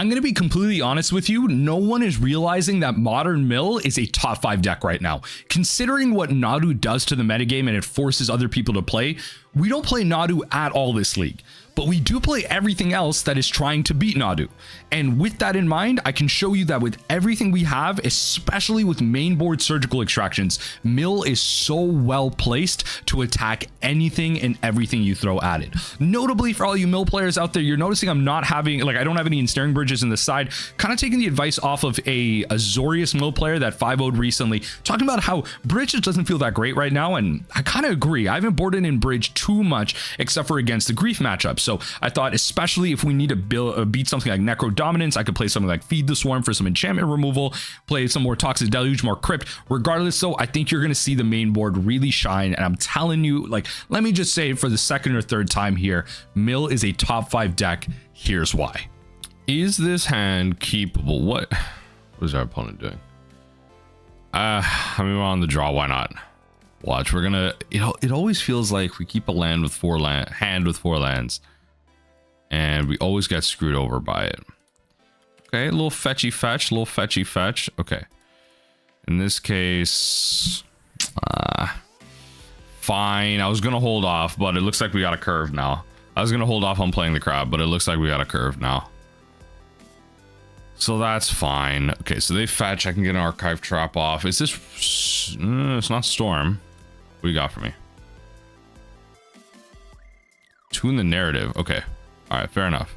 I'm going to be completely honest with you. No one is realizing that Modern Mill is a top 5 deck right now. Considering what Nadu does to the metagame and it forces other people to play, we don't play Nadu at all this league. But we do play everything else that is trying to beat Nadu. And with that in mind, I can show you that with everything we have, especially with mainboard surgical extractions, Mill is so well placed to attack anything and everything you throw at it. Notably for all you Mill players out there, you're noticing I'm not having, like, I don't have any ensnaring bridges in the side. Kind of taking the advice off of a Azorius Mill player that 5-0'd recently, talking about how bridge just doesn't feel that great right now. And I kind of agree. I haven't boarded in bridge too much except for against the grief matchup. So I thought, especially if we need to beat something like Necro Dominance, I could play something like Feed the Swarm for some enchantment removal, play some more Toxic Deluge, more Crypt. Regardless, though, I think you're going to see the main board really shine. And I'm telling you, like, let me just say for the second or third time here, Mill is a top 5 deck. Here's why. Is this hand keepable? What is our opponent doing? I mean, we're on the draw. Why not? Watch. We're gonna. It always feels like we keep a hand with 4 lands, and we always get screwed over by it. Okay, a little fetchy fetch. Okay. In this case, fine. I was gonna hold off, but it looks like we got a curve now. I was gonna hold off on playing the crab, but it looks like we got a curve now. So that's fine. Okay, so they fetch. I can get an archive trap off. Is this? It's not storm. What do you got for me? Tune the narrative. Okay. All right, fair enough.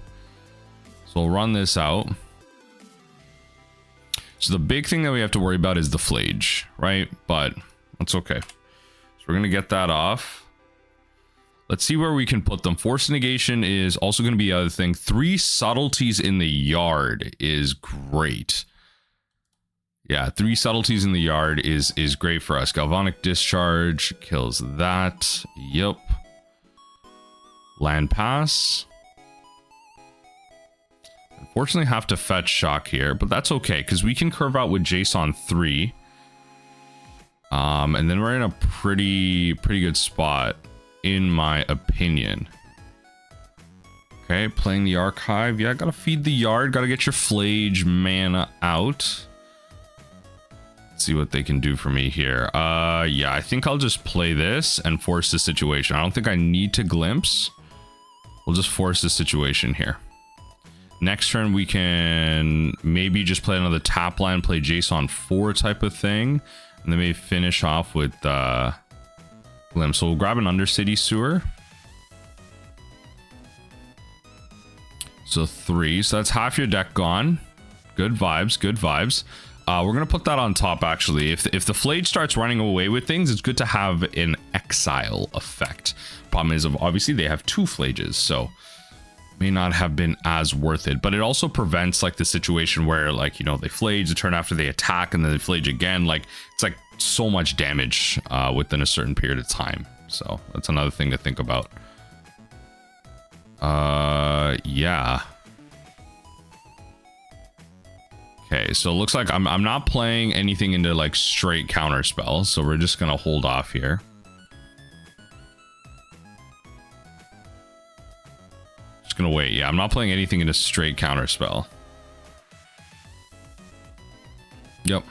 So we'll run this out. So the big thing that we have to worry about is the flage, right? But that's okay. So we're going to get that off. Let's see where we can put them. Force negation is also going to be the other thing. 3 subtleties in the yard is great. Yeah, 3 subtleties in the yard is great for us. Galvanic Discharge kills that. Yep. Land pass. Unfortunately, have to fetch shock here, but that's okay because we can curve out with Jace on 3. And then we're in a pretty good spot, in my opinion. Okay, playing the archive. Yeah, gotta feed the yard. Gotta get your flage mana out. Let's see what they can do for me here. Yeah, I think I'll just play this and force the situation. I don't think I need to glimpse. We'll just force the situation here. Next turn, we can maybe just play another tap line, play Jace on 4 type of thing. And then maybe finish off with Glimpse. So we'll grab an Undercity Sewer. So 3. So that's half your deck gone. Good vibes, good vibes. We're going to put that on top, actually. If the Flage starts running away with things, it's good to have an exile effect. Problem is, obviously, they have 2 Flages, so may not have been as worth it. But it also prevents, like, the situation where, like, you know, they Flage the turn after they attack, and then they Flage again. Like, it's, like, so much damage within a certain period of time. So that's another thing to think about. Yeah. Okay, so it looks like I'm not playing anything into like straight counter spells, so we're just gonna hold off here. Just gonna wait. Yeah, I'm not playing anything into straight counter spell. Yep.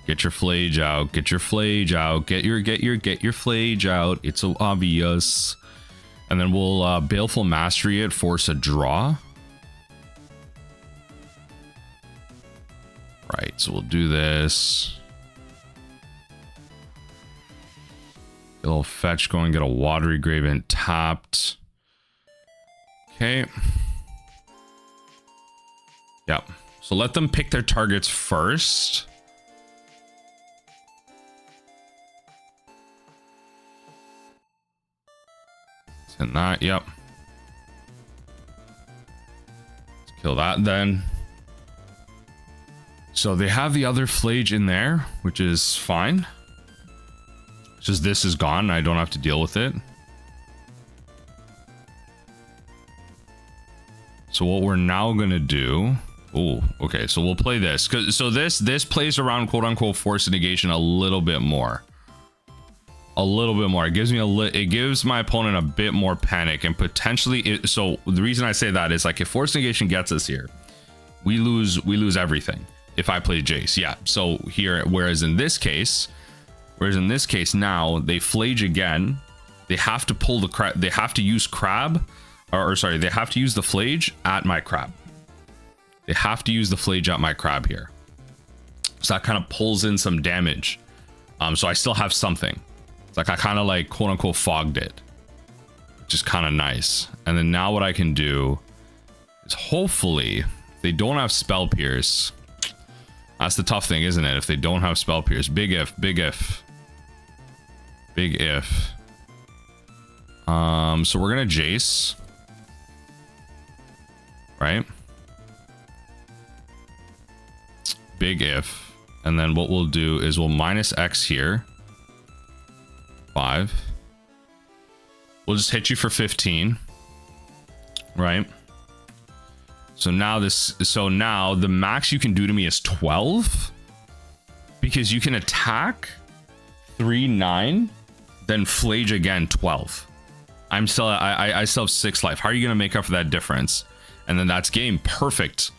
Get your Flage out. Get your Flage out. Get your Flage out. It's so obvious. And then we'll Baleful Mastery it, force a draw. Right, so we'll do this. Get a little fetch going, get a Watery Grave in tapped. Okay. Yep. So let them pick their targets first. And that, yep. Let's kill that then. So they have the other Flage in there, which is fine. It's just this is gone. I don't have to deal with it. So what we're now gonna do... Oh, okay. So we'll play this. So this plays around quote-unquote force negation a little bit more. A little bit more. It gives me it gives my opponent a bit more panic and potentially... So the reason I say that is like if force negation gets us here, We lose everything if I play Jace. Yeah. So here, whereas in this case now they flage again. They have to pull the crab. They have to use crab, or sorry, they have to use the flage at my crab. They have to use the flage at my crab here. So that kind of pulls in some damage. So I still have something. It's like I kind of like quote unquote fogged it, which is kind of nice. And then now what I can do is hopefully they don't have spell pierce. That's the tough thing, isn't it? If they don't have spell pierce, big if. So we're gonna Jace, right? Big if. And then what we'll do is we'll minus X here. 5. We'll just hit you for 15. Right? So now the max you can do to me is 12. Because you can attack 3-9, then flage again 12. I still have 6 life. How are you gonna make up for that difference? And then that's game. Perfect.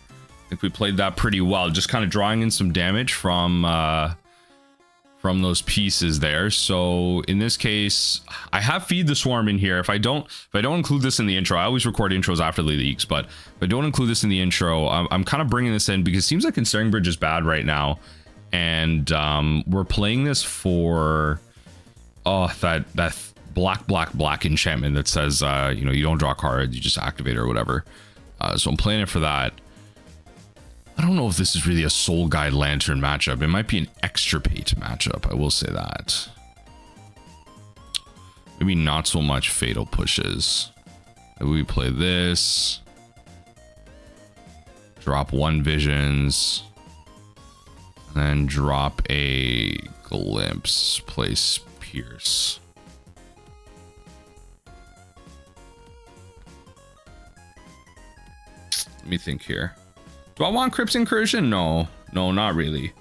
I think we played that pretty well. Just kind of drawing in some damage from those pieces there. So in this case, I have Feed the Swarm in here. If I don't include this in the intro, I always record intros after the leagues, but if I don't include this in the intro, I'm kind of bringing this in because it seems like Ensnaring Bridge is bad right now. And we're playing this for that black enchantment that says you know, you don't draw cards, you just activate or whatever. So I'm playing it for that. I don't know if this is really a Soul Guide Lantern matchup. It might be an Extirpate matchup, I will say that. Maybe not so much Fatal Pushes. Maybe we play this. Drop 1 Visions. And then drop a Glimpse. Place Pierce. Let me think here. Do I want Crypt Incursion? No, not really.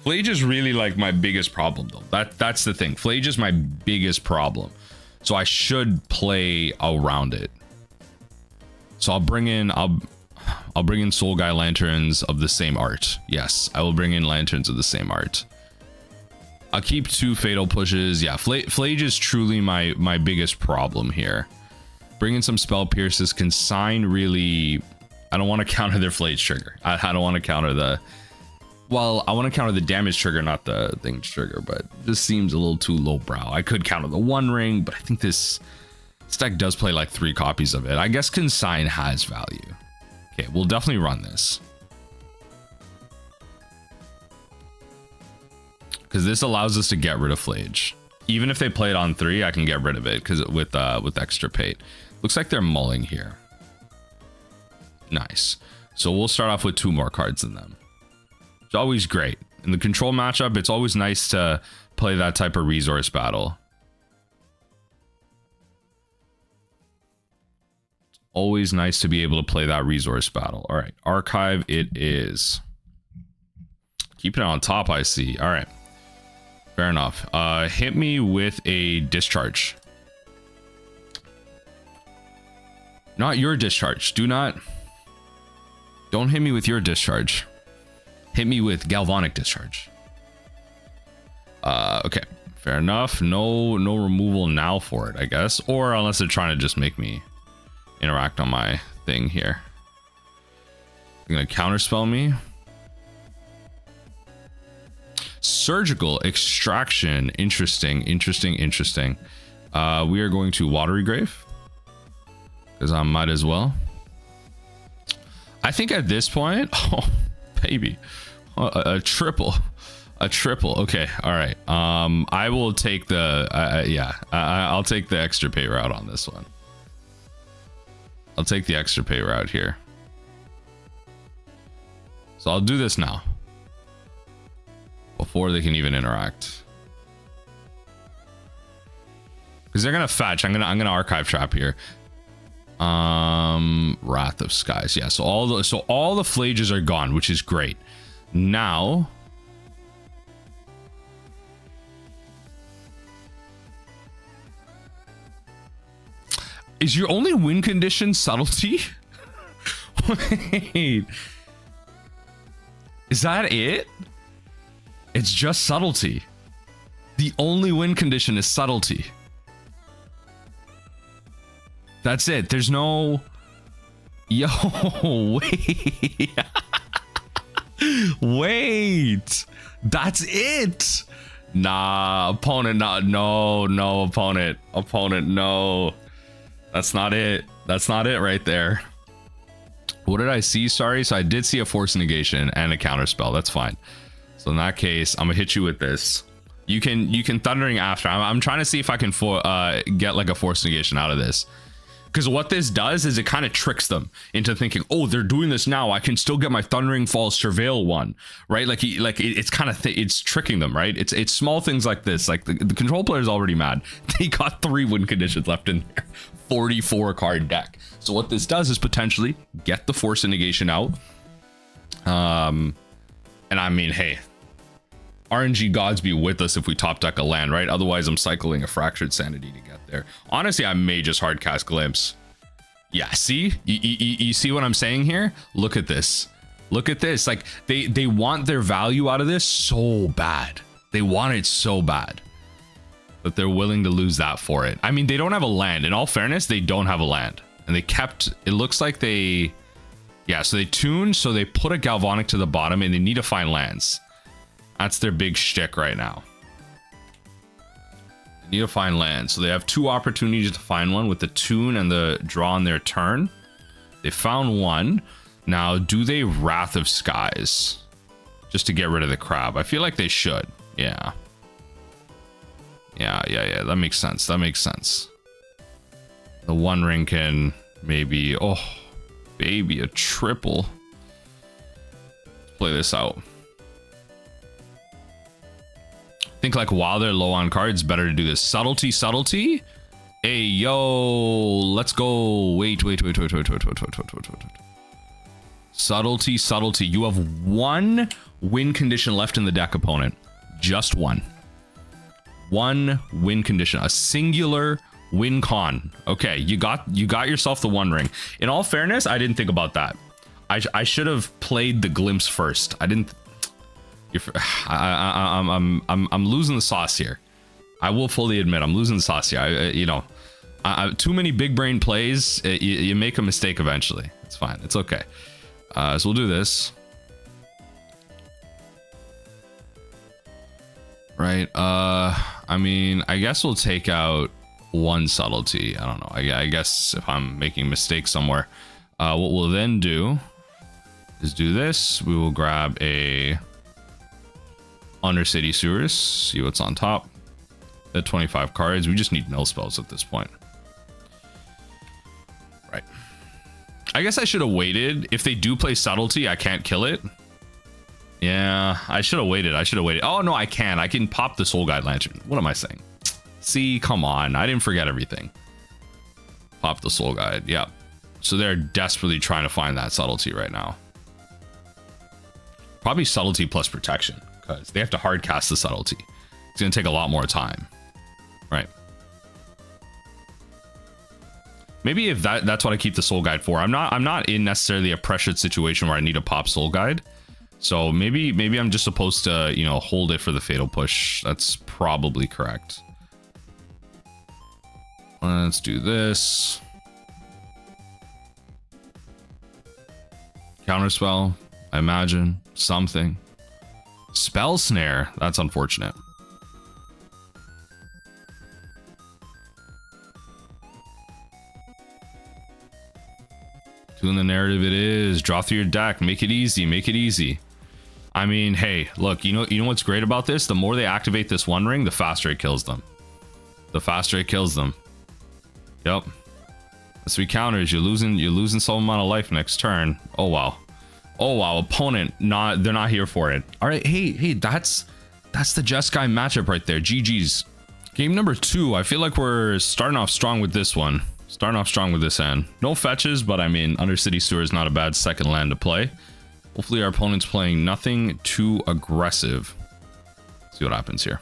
Flage is really like my biggest problem though. That's the thing. Flage is my biggest problem. So I should play around it. So I'll bring in Soul Guy Lanterns of the same art. Yes, I will bring in Lanterns of the same art. I'll keep 2 Fatal Pushes. Yeah, Flage is truly my biggest problem here. Bring in some Spell Pierces. Consign really... I don't want to counter their Flage trigger. I don't want to counter the... Well, I want to counter the damage trigger, not the things trigger, but this seems a little too lowbrow. I could counter the One Ring, but I think this deck does play like 3 copies of it. I guess Consign has value. Okay, we'll definitely run this. Because this allows us to get rid of Flage. Even if they play it on 3, I can get rid of it because with Extirpate. Looks like they're mulling here. Nice. So we'll start off with 2 more cards than them. It's always great. In the control matchup, it's always nice to play that type of resource battle. It's always nice to be able to play that resource battle. All right, archive it is. Keeping it on top, I see. All right. Fair enough. Hit me with a discharge. Not your discharge. Don't hit me with your discharge. Hit me with galvanic discharge. Okay. Fair enough. No removal now for it, I guess. Or unless they're trying to just make me interact on my thing here. They're gonna counterspell me. Surgical Extraction. Interesting. We are going to Watery Grave. Because I might as well. I think at this point... Oh, baby. A triple. Okay, all right. I will take the... I'll take the Extirpate route on this one. I'll take the Extirpate route here. So I'll do this now. Before they can even interact. Because they're gonna fetch. I'm gonna Archive Trap here. Wrath of Skies. Yeah, so all the Flages are gone, which is great. Now Is your only win condition subtlety? Wait. Is that it? It's just subtlety. The only win condition is subtlety. That's it. There's no... Yo, wait. Wait. That's it. Nah, opponent, no, opponent. Opponent, no. That's not it. That's not it right there. What did I see? Sorry. So I did see a force negation and a counter spell. That's fine. So in that case, I'm gonna hit you with this. You can thundering after. I'm trying to see if I can get like a force negation out of this. Because what this does is it kind of tricks them into thinking, oh, they're doing this now. I can still get my Thundering Falls Surveil one, right? Like it's kind of it's tricking them, right? It's small things like this. Like the control player is already mad. They got 3 win conditions left in their 44 card deck. So what this does is potentially get the force negation out. And I mean, hey, RNG gods be with us if we top deck a land, right? Otherwise, I'm cycling a Fractured Sanity to get there. Honestly, I may just hard cast Glimpse. Yeah, see? You see what I'm saying here? Look at this. Look at this. Like, they want their value out of this so bad. They want it so bad. But they're willing to lose that for it. I mean, they don't have a land. In all fairness, they don't have a land. And they kept... It looks like they... Yeah, so they tuned, so they put a Galvanic to the bottom, and they need to find lands. That's their big shtick right now. They need to find land. So they have 2 opportunities to find one with the tune and the draw on their turn. They found one. Now, do they Wrath of Skies? Just to get rid of the crab. I feel like they should. Yeah. Yeah. That makes sense. That makes sense. The One Ring can maybe... Oh, baby, a triple. Let's play this out. Think like while they're low on cards, better to do this. Subtlety. Hey, yo, let's go. Wait. Subtlety. You have 1 win condition left in the deck, opponent. Just 1. 1 win condition. A singular win con. Okay, you got yourself the One Ring. In all fairness, I didn't think about that. I should have played the Glimpse first. I didn't. I'm losing the sauce here. I will fully admit I'm losing the sauce here. Too many big brain plays. You make a mistake eventually. It's fine. It's okay. So we'll do this. Right. I mean, I guess we'll take out 1 subtlety. I don't know. I guess if I'm making a mistake somewhere, what we'll then do is do this. We will grab a Undercity Sewers, see what's on top. At 25 cards, we just need mill spells at this point. Right. I guess I should have waited. If they do play subtlety, I can't kill it. Yeah, I should have waited. Oh no, I can. I can pop the Soul Guide Lantern. What am I saying? See, come on. I didn't forget everything. Pop the Soul Guide. Yeah. So they're desperately trying to find that subtlety right now. Probably subtlety plus protection. Because they have to hard cast the subtlety. It's going to take a lot more time. Right. Maybe if that's what I keep the Soul Guide for. I'm not in necessarily a pressured situation where I need to pop Soul Guide. So maybe I'm just supposed to, hold it for the Fatal Push. That's probably correct. Let's do this. Counterspell, I imagine. Something. Spell Snare. That's unfortunate. Doing the narrative it is. Draw through your deck. Make it easy. I mean, hey, look, you know what's great about this? The more they activate this One Ring, the faster it kills them. Yep. That's 3 counters. You're losing some amount of life next turn. Oh wow. Opponent, they're not here for it. All right, hey, that's the Jeskai matchup right there. GG's. Game number 2. I feel like we're starting off strong with this one. Starting off strong with this hand. No fetches, but I mean, Undercity Sewers is not a bad second land to play. Hopefully our opponent's playing nothing too aggressive. See what happens here.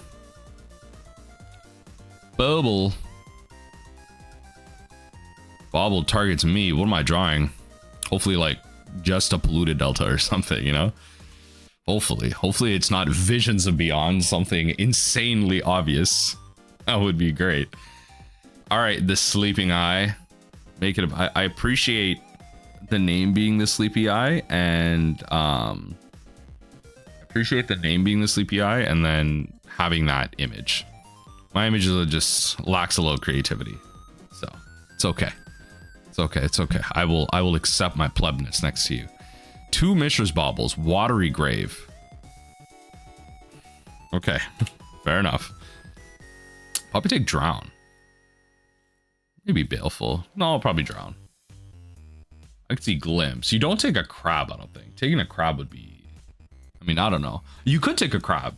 Bubble. Bauble targets me. What am I drawing? Hopefully like just a Polluted Delta or something, you know? Hopefully it's not Visions of Beyond, something insanely obvious. That would be great. All right, the Sleeping Eye. Make it. I appreciate the name being the Sleepy Eye, and appreciate the name being the Sleepy Eye, and then having that image. My image just lacks a little creativity, so it's okay. It's okay. I will accept my plebness next to you. 2 Mishra's Baubles, Watery Grave. Okay, fair enough. Probably take Drown. Maybe Baleful. No, I'll probably Drown. I could see Glimpse. You don't take a Crab, I don't think. Taking a Crab would be... I mean, I don't know. You could take a Crab.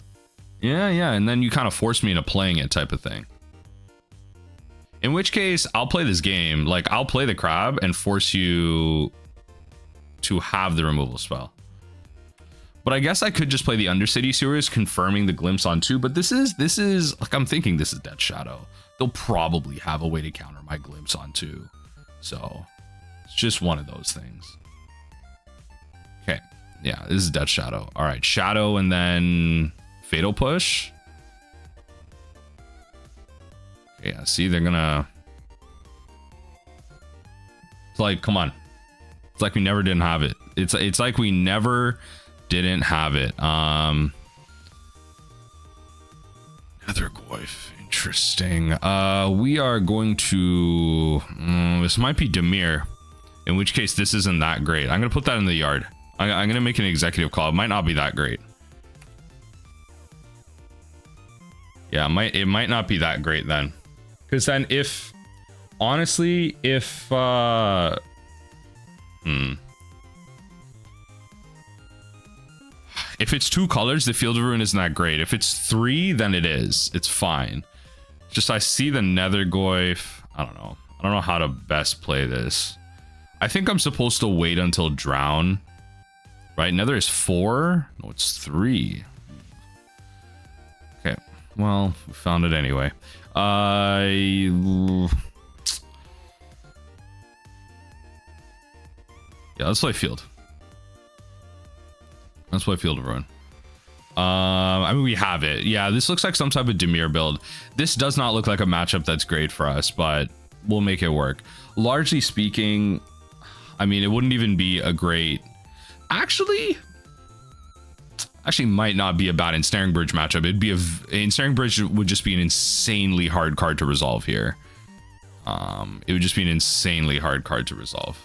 Yeah, and then you kind of force me into playing it type of thing. In which case, I'll play this game. Like, I'll play the Crab and force you to have the removal spell. But I guess I could just play the Undercity Sewers, confirming the Glimpse on 2. But this is like, I'm thinking this is Death Shadow. They'll probably have a way to counter my Glimpse on 2. So it's just one of those things. Okay, yeah, this is Death Shadow. All right, Shadow and then Fatal Push. Okay, yeah, see, they're gonna... It's like, come on. It's like we never didn't have it. It's like we never didn't have it. Nethergoyf, interesting. We are going to... this might be Dimir. In which case, this isn't that great. I'm gonna put that in the yard. I'm gonna make an executive call. It might not be that great. Yeah, it might not be that great then. Because then if... Honestly, if... If it's 2 colors, the Field of Ruin isn't that great. If it's 3, then it is. It's fine. Just I see the Nethergoyf. I don't know. I don't know how to best play this. I think I'm supposed to wait until Drown. Right? Nether is 4? No, it's 3. Okay. Well, we found it anyway. Yeah, let's play Field. Let's play Field of Ruin. I mean, we have it. Yeah, this looks like some type of Dimir build. This does not look like a matchup that's great for us, but we'll make it work. Largely speaking, I mean, it wouldn't even be a great... Actually might not be a bad Ensnaring Bridge matchup. It'd be Ensnaring Bridge would just be an insanely hard card to resolve here. It would just be an insanely hard card to resolve.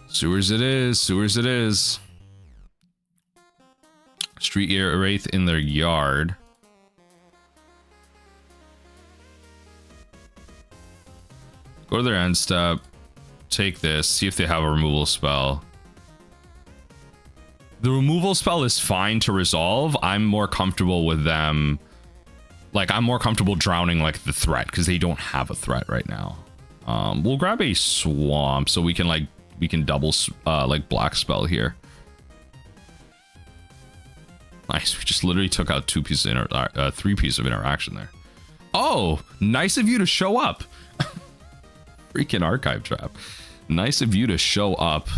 Sewers it is. Sewers it is. Street Wraith in their yard. Go to their end step. Take this. See if they have a removal spell. The removal spell is fine to resolve. I'm more comfortable with them. Like, I'm more comfortable drowning like the threat because they don't have a threat right now. We'll grab a swamp so we can like double like black spell here. Nice. We just literally took out 3 pieces of interaction there. Oh, nice of you to show up. Freaking archive trap. Nice of you to show up.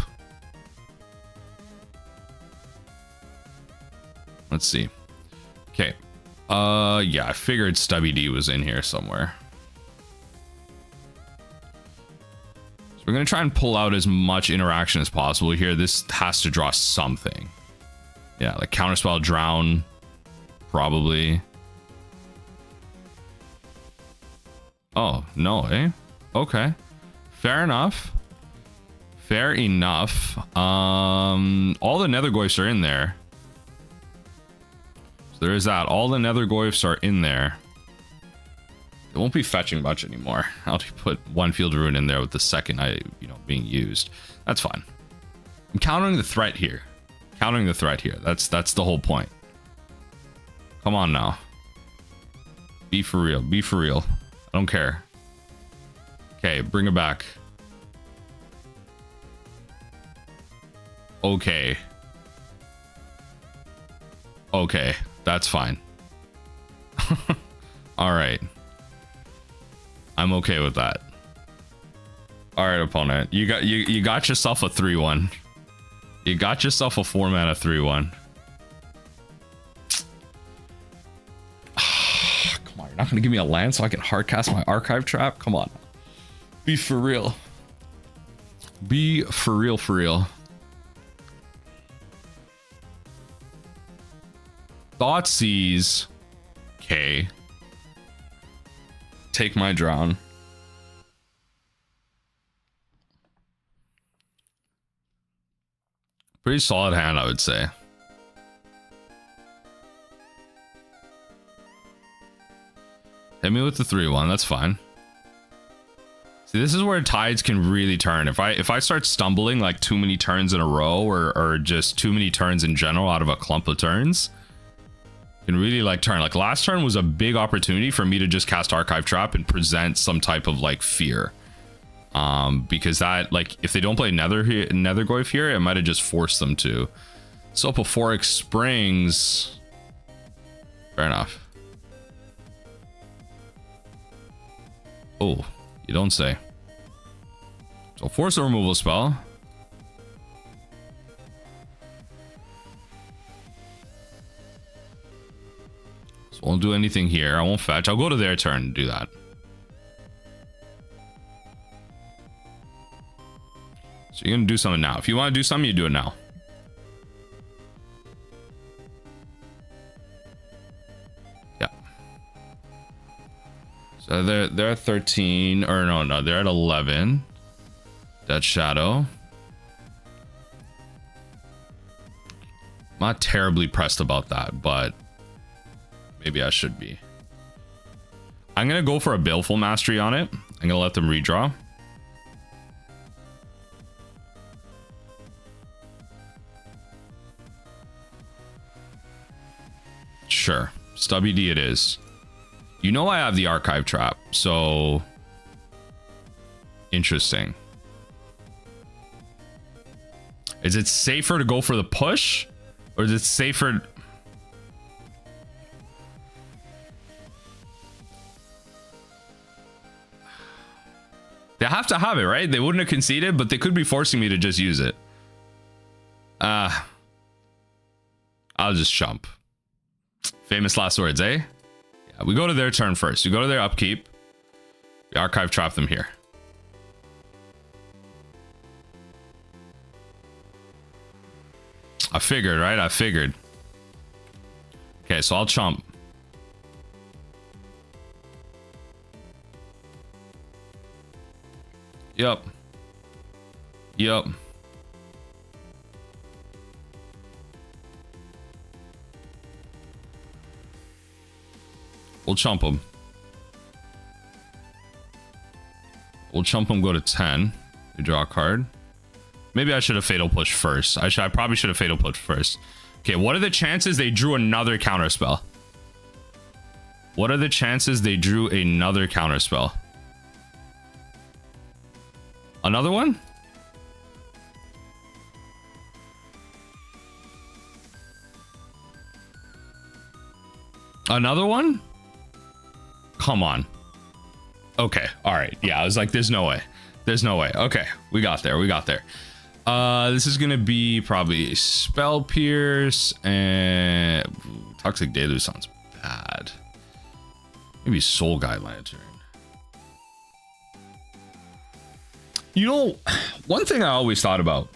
Let's see. Okay. Yeah, I figured Stubby D was in here somewhere. So we're gonna try and pull out as much interaction as possible here. This has to draw something. Yeah, like counterspell, drown, probably. Oh, no, eh? Okay. Fair enough. Fair enough. All the Nethergoyfs are in there. So there is that. All the Nethergoyfs are in there. It won't be fetching much anymore. I'll put 1 Field of Ruin in there with the second being used. That's fine. I'm countering the threat here. Countering the threat here. That's the whole point. Come on now. Be for real. Be for real. I don't care. Okay, bring it back. Okay. Okay, that's fine. All right. I'm okay with that. All right, opponent. You got yourself a 3/1. You got yourself a 4-mana 3/1. Come on, you're not gonna give me a land so I can hardcast my archive trap? Come on. Be for real. Be for real, for real. Thoughtseize. Okay. Take my drown. Pretty solid hand, I would say. Hit me with the 3/1, that's fine. See, this is where tides can really turn. If I start stumbling like too many turns in a row or just too many turns in general out of a clump of turns, can really like turn. Like last turn was a big opportunity for me to just cast Archive Trap and present some type of like fear. Because that, like, if they don't play Nethergoyf here, it might have just forced them to. Sulphuric Springs. Fair enough. Oh, you don't say. So force a removal spell. So I won't do anything here. I won't fetch. I'll go to their turn and do that. So you're going to do something now. If you want to do something, you do it now. Yeah. So they're at 13. Or no, they're at 11. Dead Shadow. I'm not terribly pressed about that, but maybe I should be. I'm going to go for a Baleful Mastery on it. I'm going to let them redraw. Sure. Stubby D it is. You know I have the Archive Trap, so... Interesting. Is it safer to go for the push? Or is it safer... They have to have it, right? They wouldn't have conceded, but they could be forcing me to just use it. I'll just jump. Famous last words, eh? Yeah, we go to their turn first. We go to their upkeep. We Archive Trap them here. I figured, right? I figured. Okay, so I'll chump. Yup. Yup. We'll chump him. We'll chump him, go to 10. We draw a card. Maybe I should have Fatal Push first. I probably should have Fatal Push first. Okay, what are the chances they drew another counterspell? What are the chances they drew another counterspell? Another one? Another one? Come on. Okay, all right. Yeah, I was like, there's no way. There's no way. Okay, we got there. We got there. This is gonna be probably Spell Pierce and Toxic Deluge sounds bad. Maybe Soul Guide Lantern. You know, one thing I always thought about,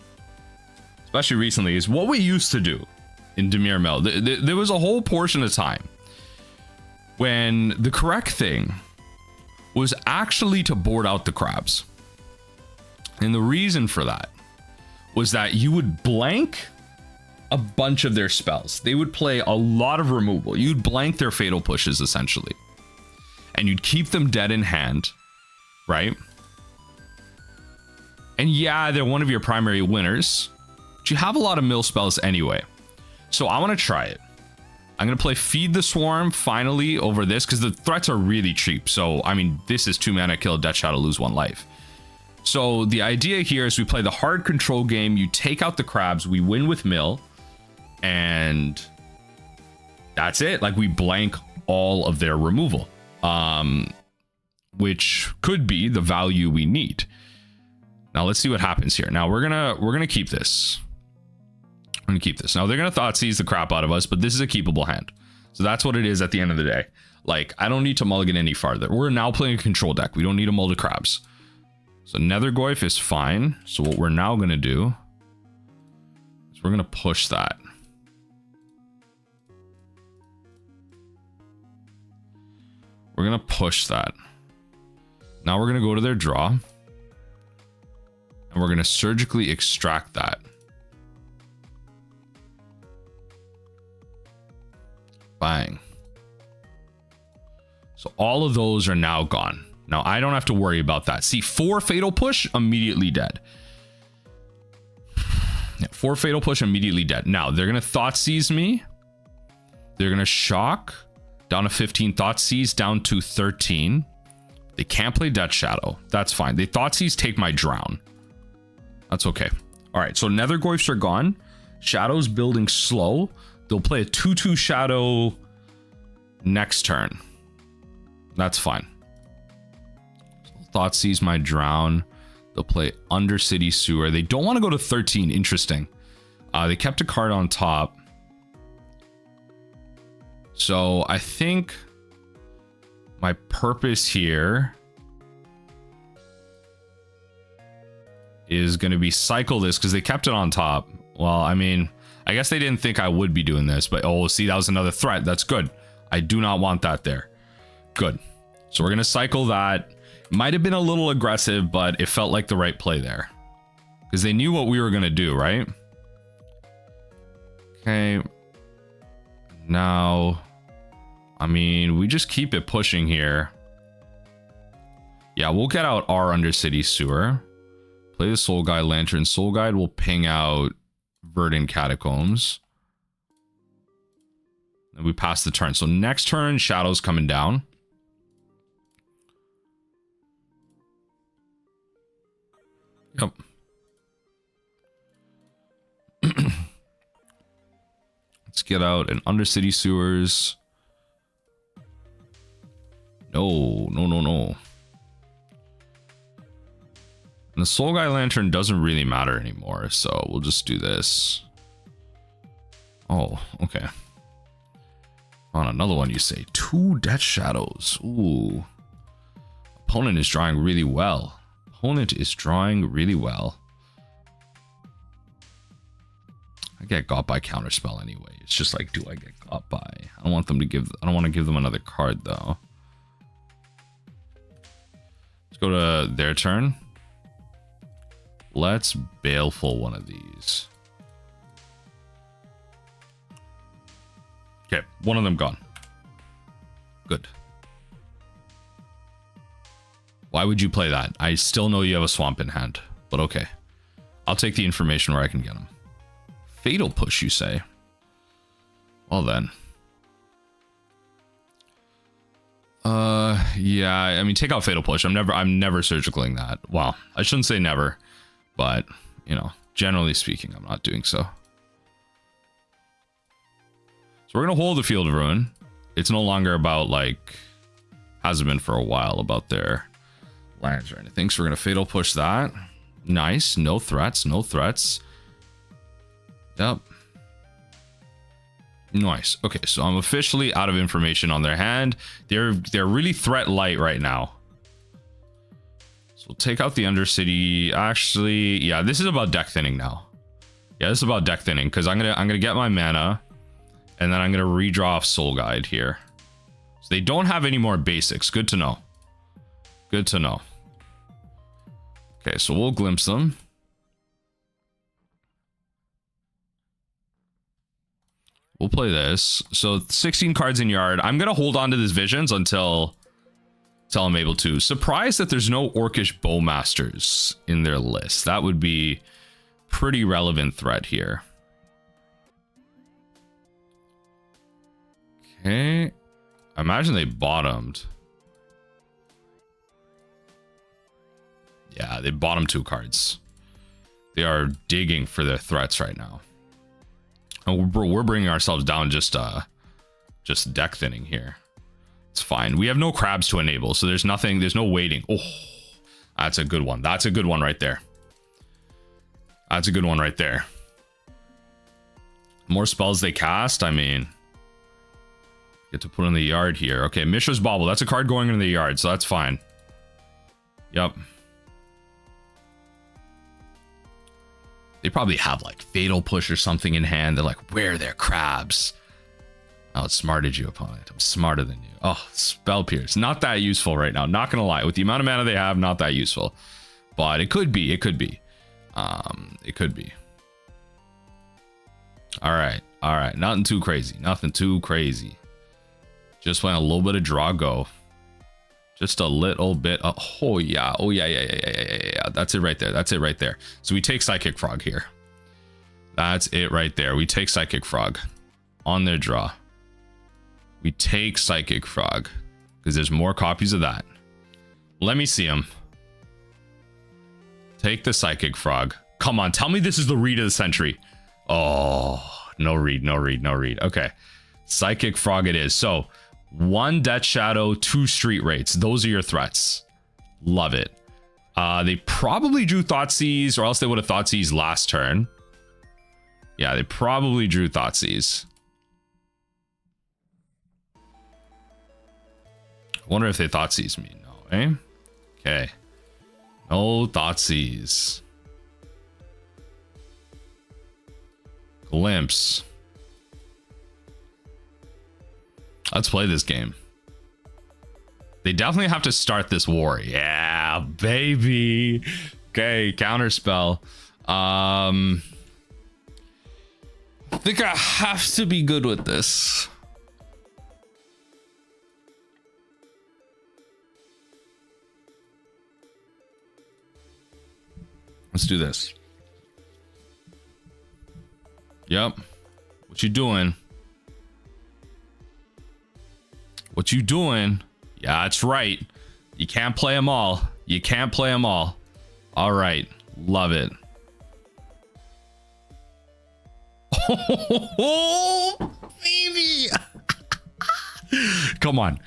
especially recently, is what we used to do in Dimir Mill. There was a whole portion of time when the correct thing was actually to board out the crabs. And the reason for that was that you would blank a bunch of their spells. They would play a lot of removal. You'd blank their Fatal Pushes, essentially. And you'd keep them dead in hand, right? And yeah, they're one of your primary winners, but you have a lot of mill spells anyway. So I want to try it. I'm going to play Feed the Swarm finally over this because the threats are really cheap. So, I mean, this is 2 mana, kill a Death Shadow, lose 1 life. So the idea here is we play the hard control game. You take out the crabs. We win with mill. And that's it. Like, we blank all of their removal. which could be the value we need. Now let's see what happens here. Now we're gonna keep this. I'm gonna keep this. Now they're gonna Thoughtseize the crap out of us, but this is a keepable hand. So that's what it is at the end of the day. Like, I don't need to mulligan any farther. We're now playing a control deck. We don't need a mull to crabs. So Nethergoyf is fine. So what we're now gonna do is we're gonna push that. We're gonna push that. Now we're gonna go to their draw. And we're gonna surgically extract that. Bang. So all of those are now gone. Now I don't have to worry about that. See, 4 Fatal Push, immediately dead. Yeah, 4 Fatal Push, immediately dead. Now they're gonna Thoughtseize me. They're gonna Shock. Down to 15, Thoughtseize down to 13. They can't play Death Shadow. That's fine. They Thoughtseize take my Drown. That's okay. All right, so Nethergoyfs are gone. Shadow's building slow. They'll play a 2/2 Shadow next turn. That's fine. So Thoughtseize my Drown. They'll play Undercity Sewer. They don't want to go to 13. Interesting. They kept a card on top. So I think my purpose here is going to be cycle this because they kept it on top. Well, I mean, I guess they didn't think I would be doing this, but oh, see, that was another threat. That's good. I do not want that there. Good. So we're going to cycle that. Might have been a little aggressive, but it felt like the right play there because they knew what we were going to do, right? Okay. Now, I mean, we just keep it pushing here. Yeah, we'll get out our Undercity Sewer. Play the Soul Guide Lantern. Soul Guide will ping out Verdant Catacombs. And we pass the turn. So next turn, Shadow's coming down. Yep. Let's get out an Undercity Sewers. No. And the Soul Guide Lantern doesn't really matter anymore, so we'll just do this. Oh, okay. On another one, you say 2 Death Shadows. Ooh. Opponent is drawing really well. Opponent is drawing really well. I get got by counterspell anyway. It's just like, do I get got by? I don't want to give them another card though. Let's go to their turn. Let's Baleful one of these. Okay, one of them gone. Good. Why would you play that? I still know you have a swamp in hand, but okay. I'll take the information where I can get them. Fatal Push, you say? Well then. Yeah, I mean, take out Fatal Push. I'm never surgicaling that. Well, I shouldn't say never, but, you know, generally speaking, I'm not doing so. So we're going to hold the Field of Ruin. It's no longer about, like, hasn't been for a while, about their lands or anything. So we're going to Fatal Push that. Nice. No threats. No threats. Yep. Nice. Okay, so I'm officially out of information on their hand. They're really threat light right now. So we'll take out the Undercity. Actually, yeah, this is about deck thinning now. Yeah, this is about deck thinning because I'm gonna get my mana, and then I'm gonna redraw off Soul Guide here. So they don't have any more basics. Good to know. Good to know. Okay, so we'll glimpse them. We'll play this. So 16 cards in yard. I'm going to hold on to this Visions until I'm able to. Surprised that there's no Orcish Bowmasters in their list. That would be pretty relevant threat here. Okay. I imagine they bottomed. Yeah, they bottomed 2 cards. They are digging for their threats right now. And we're bringing ourselves down just deck thinning here. It's fine. We have no crabs to enable, so there's nothing, there's no waiting. Oh, that's a good one. That's a good one right there. That's a good one right there. More spells they cast, I mean, get to put in the yard here. Okay, Mishra's Bauble. That's a card going into the yard, so that's fine. Yep. They probably have like Fatal Push or something in hand. They're like, where are their crabs? I outsmarted you, opponent. I'm smarter than you. Oh, Spell Pierce. Not that useful right now. Not gonna lie. With the amount of mana they have, not that useful. But it could be. It could be. It could be. Alright. Alright. Nothing too crazy. Nothing too crazy. Just want a little bit of draw go. Just a little bit. Oh, yeah. Oh, yeah. That's it right there. That's it right there. So we take Psychic Frog here. That's it right there. We take Psychic Frog on their draw. We take Psychic Frog because there's more copies of that. Let me see them. Take the Psychic Frog. Come on. Tell me this is the read of the century. Oh, no read. Okay. Psychic Frog it is. So 1 Death Shadow, 2 Street Rates. Those are your threats. Love it. They probably drew Thoughtseize, or else they would have Thoughtseize last turn. Yeah, they probably drew Thoughtseize. I wonder if they Thoughtseize me. No, eh? Okay. No Thoughtseize. Glimpse. Let's play this game. They definitely have to start this war. Yeah, baby. Okay, counterspell. I think I have to be good with this. Let's do this. Yep. What you doing? What you doing? Yeah, that's right. You can't play them all. You can't play them all. All right. Love it. Oh, baby. Come on.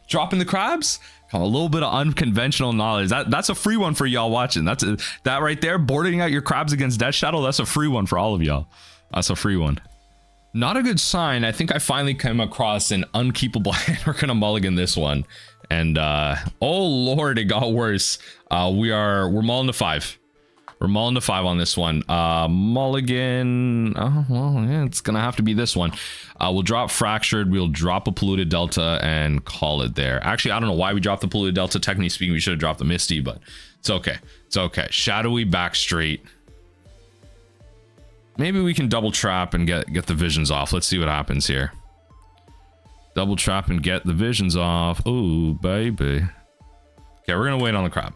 Dropping the crabs? Come on, a little bit of unconventional knowledge. That's a free one for y'all watching. That right there, boarding out your crabs against Death Shadow. That's a free one for all of y'all. That's a free one. Not a good sign. I think I finally came across an unkeepable hand. We're gonna mulligan this one, and oh lord, it got worse. We're mulling to 5. We're mulling to 5 on this one. Mulligan. Oh well, yeah, it's gonna have to be this one. We'll drop Fractured. We'll drop a Polluted Delta and call it there. Actually, I don't know why we dropped the Polluted Delta. Technically speaking, we should have dropped the Misty, but it's okay. It's okay. Shadowy back straight. Maybe we can double trap and get the visions off. Let's see what happens here. Double trap and get the visions off. Oh, baby. Okay, we're gonna wait on the crab.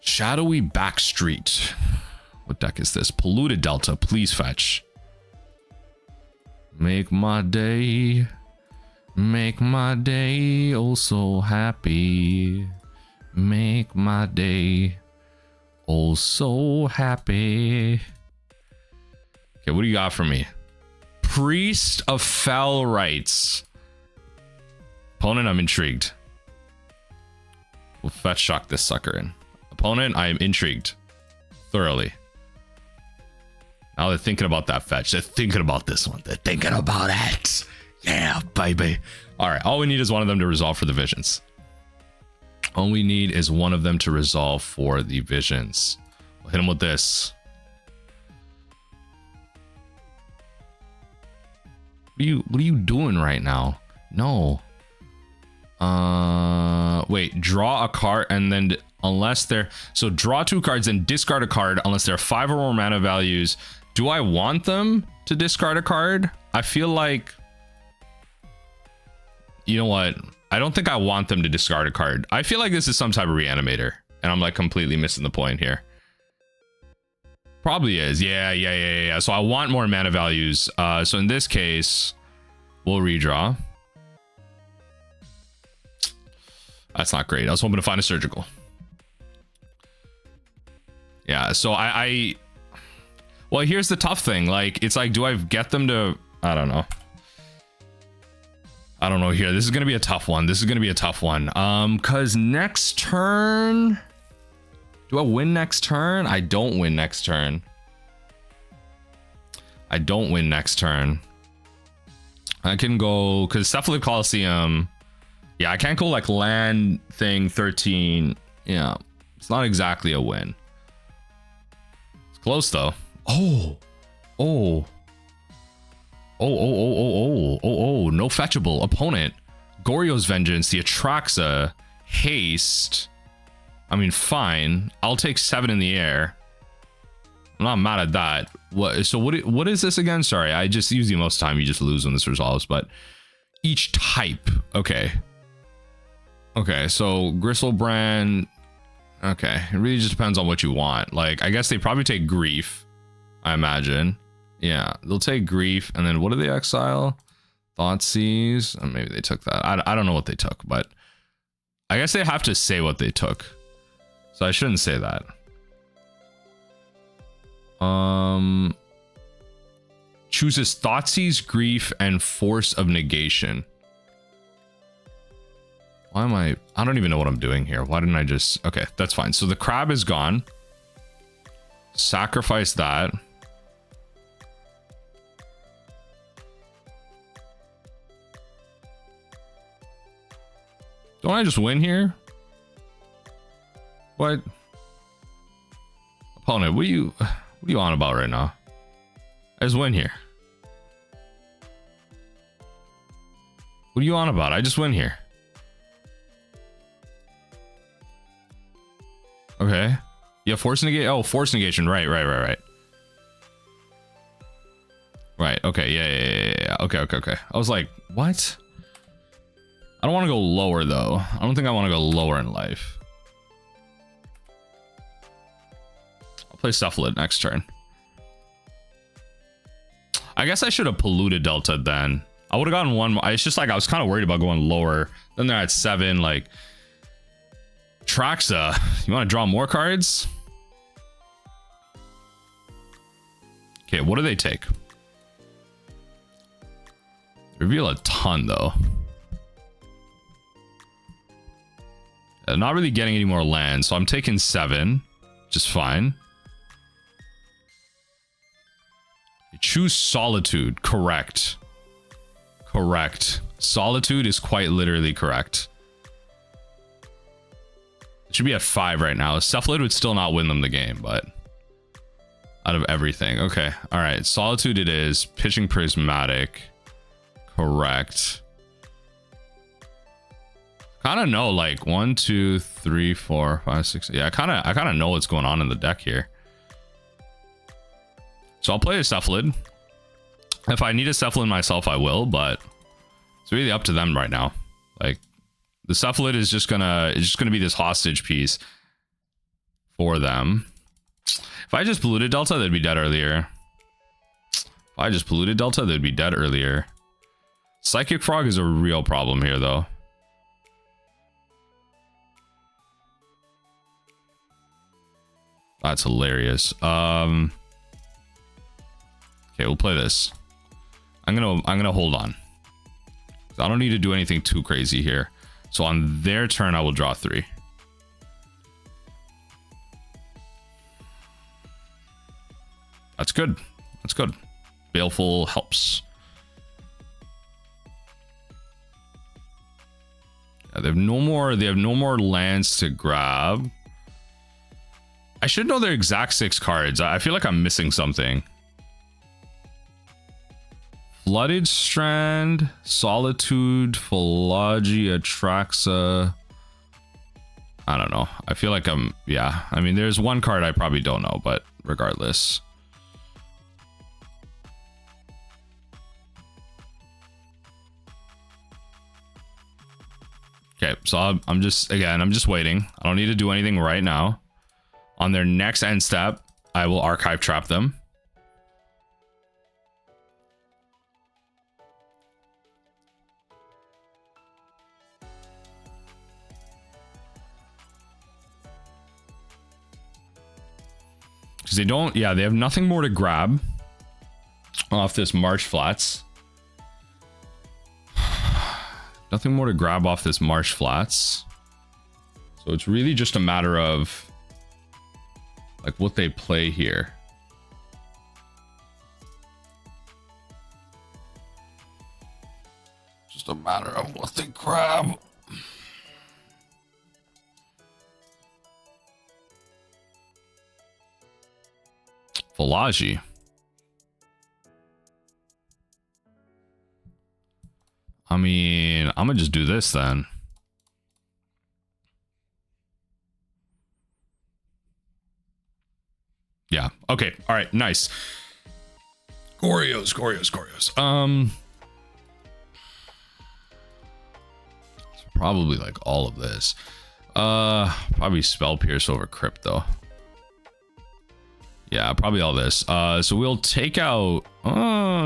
Shadowy Backstreet. What deck is this? Polluted Delta. Please fetch. Make my day. Make my day oh so happy. Make my day oh so happy. Okay, what do you got for me? Priest of Fell Rites. Opponent, I'm intrigued. We'll fetch shock this sucker in. Opponent, I am intrigued. Thoroughly. Now they're thinking about that fetch. They're thinking about this one. They're thinking about it. Yeah, baby. Alright, all we need is one of them to resolve for the visions. All we need is one of them to resolve for the visions. We'll hit him with this. What are you doing right now? No. Wait, draw a card and then unless they're so draw 2 cards and discard a card unless they're 5 or more mana values. Do I want them to discard a card? I feel like, you know what? I don't think I want them to discard a card. I feel like this is some type of reanimator and I'm like completely missing the point here. Probably is. Yeah. So I want more mana values. So in this case, we'll redraw. That's not great. I was hoping to find a surgical. Yeah, so well, here's the tough thing. Like, it's like, do I get them to, I don't know. I don't know here. This is going to be a tough one. This is going to be a tough one. Because next turn... Do I win next turn? I don't win next turn. I don't win next turn. I can go... Because Cephalid Coliseum... Yeah, I can't go like land thing 13. Yeah, it's not exactly a win. It's close though. Oh. No fetchable opponent. Goryos Vengeance, the Atraxa, haste. I mean, fine. I'll take 7 in the air. I'm not mad at that. What is this again? Sorry, I just use the most time. You just lose when this resolves, but each type. Okay, so Gristlebrand. Okay, it really just depends on what you want. Like, I guess they probably take Grief, I imagine. Yeah, they'll take Grief, and then what do they exile? Thoughtseize. Oh, maybe they took that. I don't know what they took, but I guess they have to say what they took. So I shouldn't say that. Chooses Thoughtseize, Grief, and Force of Negation. Why am I don't even know what I'm doing here. Why didn't I just... Okay, that's fine. So the crab is gone. Sacrifice that. Don't I just win here? What? Opponent, what are you on about right now? I just win here. What are you on about? I just win here. Okay. Yeah, force negation. Oh, force negation. Right. Right. Okay. Yeah. Okay. I was like, what? I don't want to go lower though. I don't think I want to go lower in life. I'll play Cephalid next turn. I guess I should have Polluted Delta then. I would have gotten one more. It's just like I was kind of worried about going lower. Then they're at 7. Like, Traxa, you want to draw more cards? Okay, what do they take? Reveal a ton though. Not really getting any more land, so I'm taking 7, just fine. Choose Solitude. Correct. Solitude is quite literally correct. It should be at 5 right now. Cephalid would still not win them the game, but out of everything. Okay. All right. Solitude it is. Pitching Prismatic. Correct. Kind of know like 1, 2, 3, 4, 5, 6. Yeah, I kind of know what's going on in the deck here. So I'll play a Cephalid. If I need a Cephalid myself, I will, but it's really up to them right now. Like, the Cephalid is just gonna be this hostage piece for them. If I just Polluted Delta, they'd be dead earlier. Psychic Frog is a real problem here though. That's hilarious. Okay, we'll play this. I'm gonna hold on. I don't need to do anything too crazy here. So on their turn, I will draw 3. That's good. Baleful helps. Yeah, they have no more lands to grab. I should know their exact 6 cards. I feel like I'm missing something. Flooded Strand, Solitude, Philology, Atraxa. I don't know. I feel like yeah. I mean, there's one card I probably don't know, but regardless. Okay, so I'm just waiting. I don't need to do anything right now. On their next end step, I will archive trap them. Because they don't, yeah, they have nothing more to grab off this March Flats. Nothing more to grab off this Marsh Flats. So it's really just a matter of like what they play here. Just a matter of what they grab. Valaji. I mean, I'm gonna just do this then. Yeah. Okay. All right. Nice. Goryos. It's probably like all of this. Probably Spell Pierce over Crypt though. Yeah, probably all this. So we'll take out.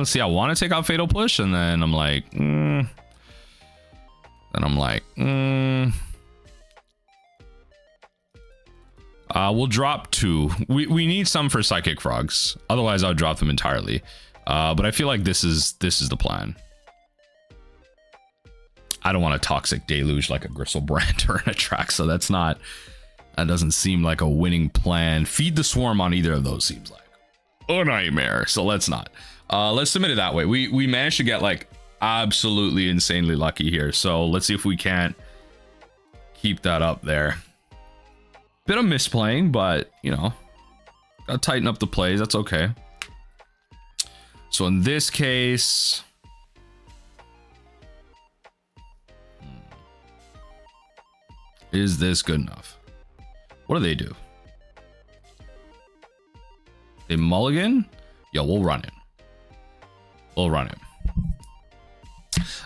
See, I want to take out Fatal Push, and then I'm like, we'll drop 2. We need some for Psychic Frogs. Otherwise, I'll drop them entirely. But I feel like this is the plan. I don't want a Toxic Deluge like a Gristlebrand or an Atraxa. That doesn't seem like a winning plan. Feed the Swarm on either of those seems like a nightmare. So let's not. Let's submit it that way. We managed to get like absolutely insanely lucky here. So let's see if we can't keep that up there. Bit of misplaying, but you know, gotta tighten up the plays. That's okay. So in this case, is this good enough? What do they do? They mulligan? Yeah, we'll run it.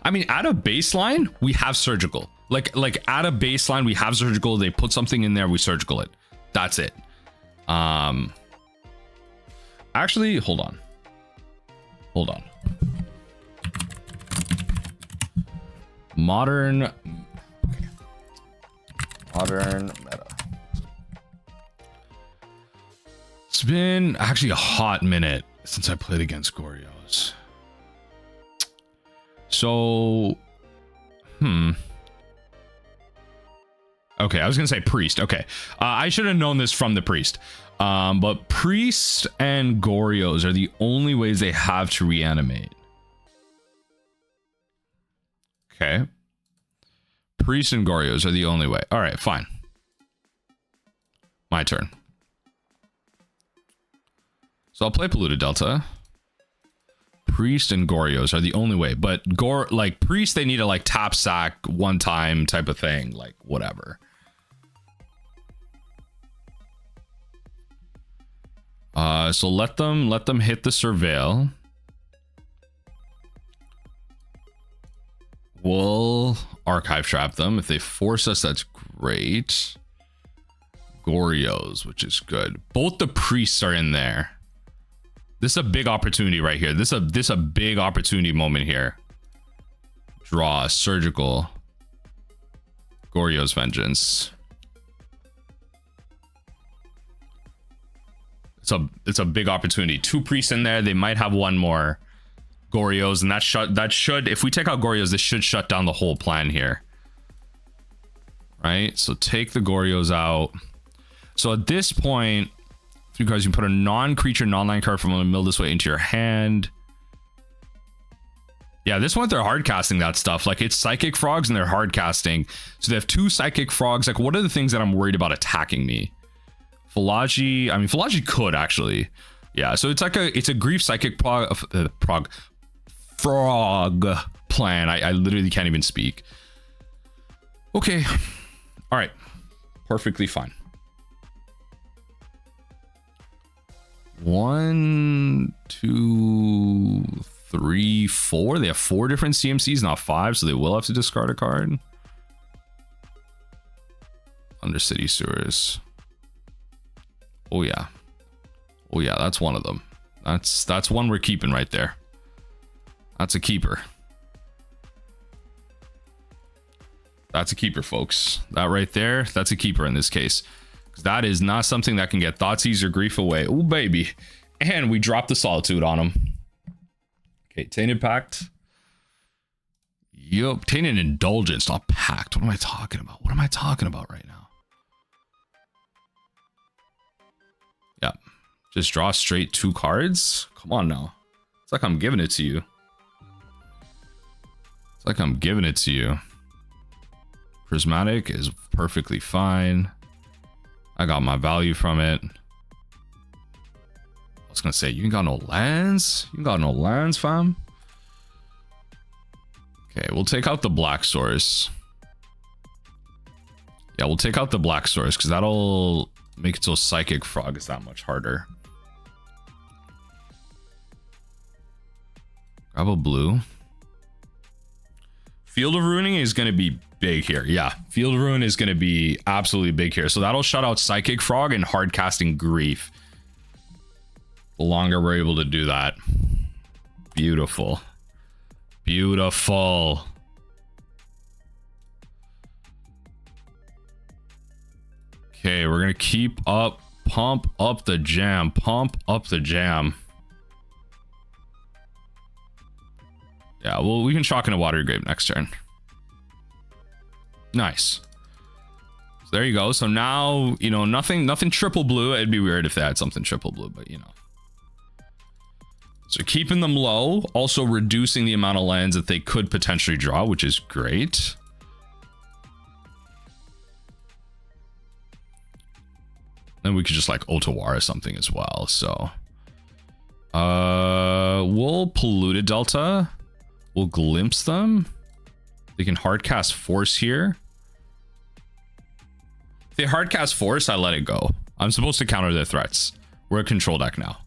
I mean, at a baseline, we have surgical. Like at a baseline, we have surgical. They put something in there, we surgical it. That's it. Actually, hold on. Modern meta. It's been actually a hot minute since I played against Goryos. So, okay, I was gonna say Priest. Okay, I should have known this from the Priest. But Priest and Goryos are the only ways they have to reanimate. Okay. Priest and Goryos are the only way. All right, fine. My turn. So I'll play Polluted Delta. Priest and Goryos are the only way, but Priest, they need to like tap sack one time type of thing, like whatever. So let them hit the Surveil. We'll Archive Trap them. If they force us, that's great. Goryos, which is good. Both the Priests are in there. This is a big opportunity right here. This is a big opportunity moment here. Draw Surgical. Goryos Vengeance. It's a big opportunity. 2 Priests in there. They might have one more Goryos, and that should, if we take out Goryos, this should shut down the whole plan here. Right? So take the Goryos out. So at this point, because you put a non-creature, non-land card from the mill this way into your hand. Yeah, this one they're hard casting that stuff. Like it's Psychic Frogs and they're hard casting. So they have 2 Psychic Frogs. Like what are the things that I'm worried about attacking me? Valaji, I mean Valaji could actually. Yeah, so it's a Grief Psychic frog plan. I literally can't even speak. Okay. All right. Perfectly fine. 1, 2, 3, 4. They have 4 different CMCs, not 5, so they will have to discard a card. Undercity Sewers. Oh yeah. Oh yeah, that's one of them. That's one we're keeping right there. That's a keeper. That's a keeper, folks. That right there, that's a keeper in this case. Because that is not something that can get Thoughtseize or Grief away. Oh, baby. And we drop the Solitude on him. Okay, Tainted Pact. You obtain an indulgence, not pact. What am I talking about? What am I talking about right now? Yeah. Just draw straight 2 cards? Come on now. It's like I'm giving it to you. It's like I'm giving it to you. Prismatic is perfectly fine. I got my value from it. I was gonna say, you ain't got no lands? You ain't got no lands, fam? Okay, we'll take out the black source. Yeah, we'll take out the black source because that'll make it so Psychic Frog is that much harder. Grab a blue. Field of Ruining is going to be big here. Yeah, Field of Ruin is going to be absolutely big here. So that'll shut out Psychic Frog and hard casting Grief. The longer we're able to do that. Beautiful. Beautiful. Okay, we're going to keep up. Pump up the jam. Pump up the jam. Yeah, well, we can shock in a Watery Grave next turn. Nice. So there you go. So now, you know, nothing triple blue. It'd be weird if they had something triple blue, but you know. So keeping them low, also reducing the amount of lands that they could potentially draw, which is great. Then we could just like Otawara something as well. So we'll Polluted Delta. We'll Glimpse them. They can hardcast Force here. If they hardcast Force, I let it go. I'm supposed to counter their threats. We're a control deck now.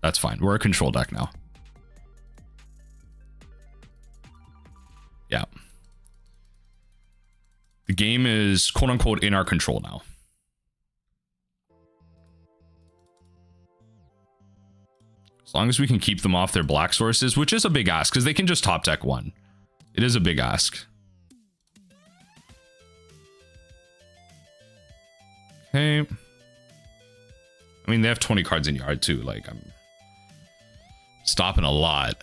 That's fine. We're a control deck now. Yeah. The game is quote unquote in our control now. As long as we can keep them off their black sources, which is a big ask because they can just top deck 1. It is a big ask. Okay. I mean, they have 20 cards in yard too. Like, I'm stopping a lot.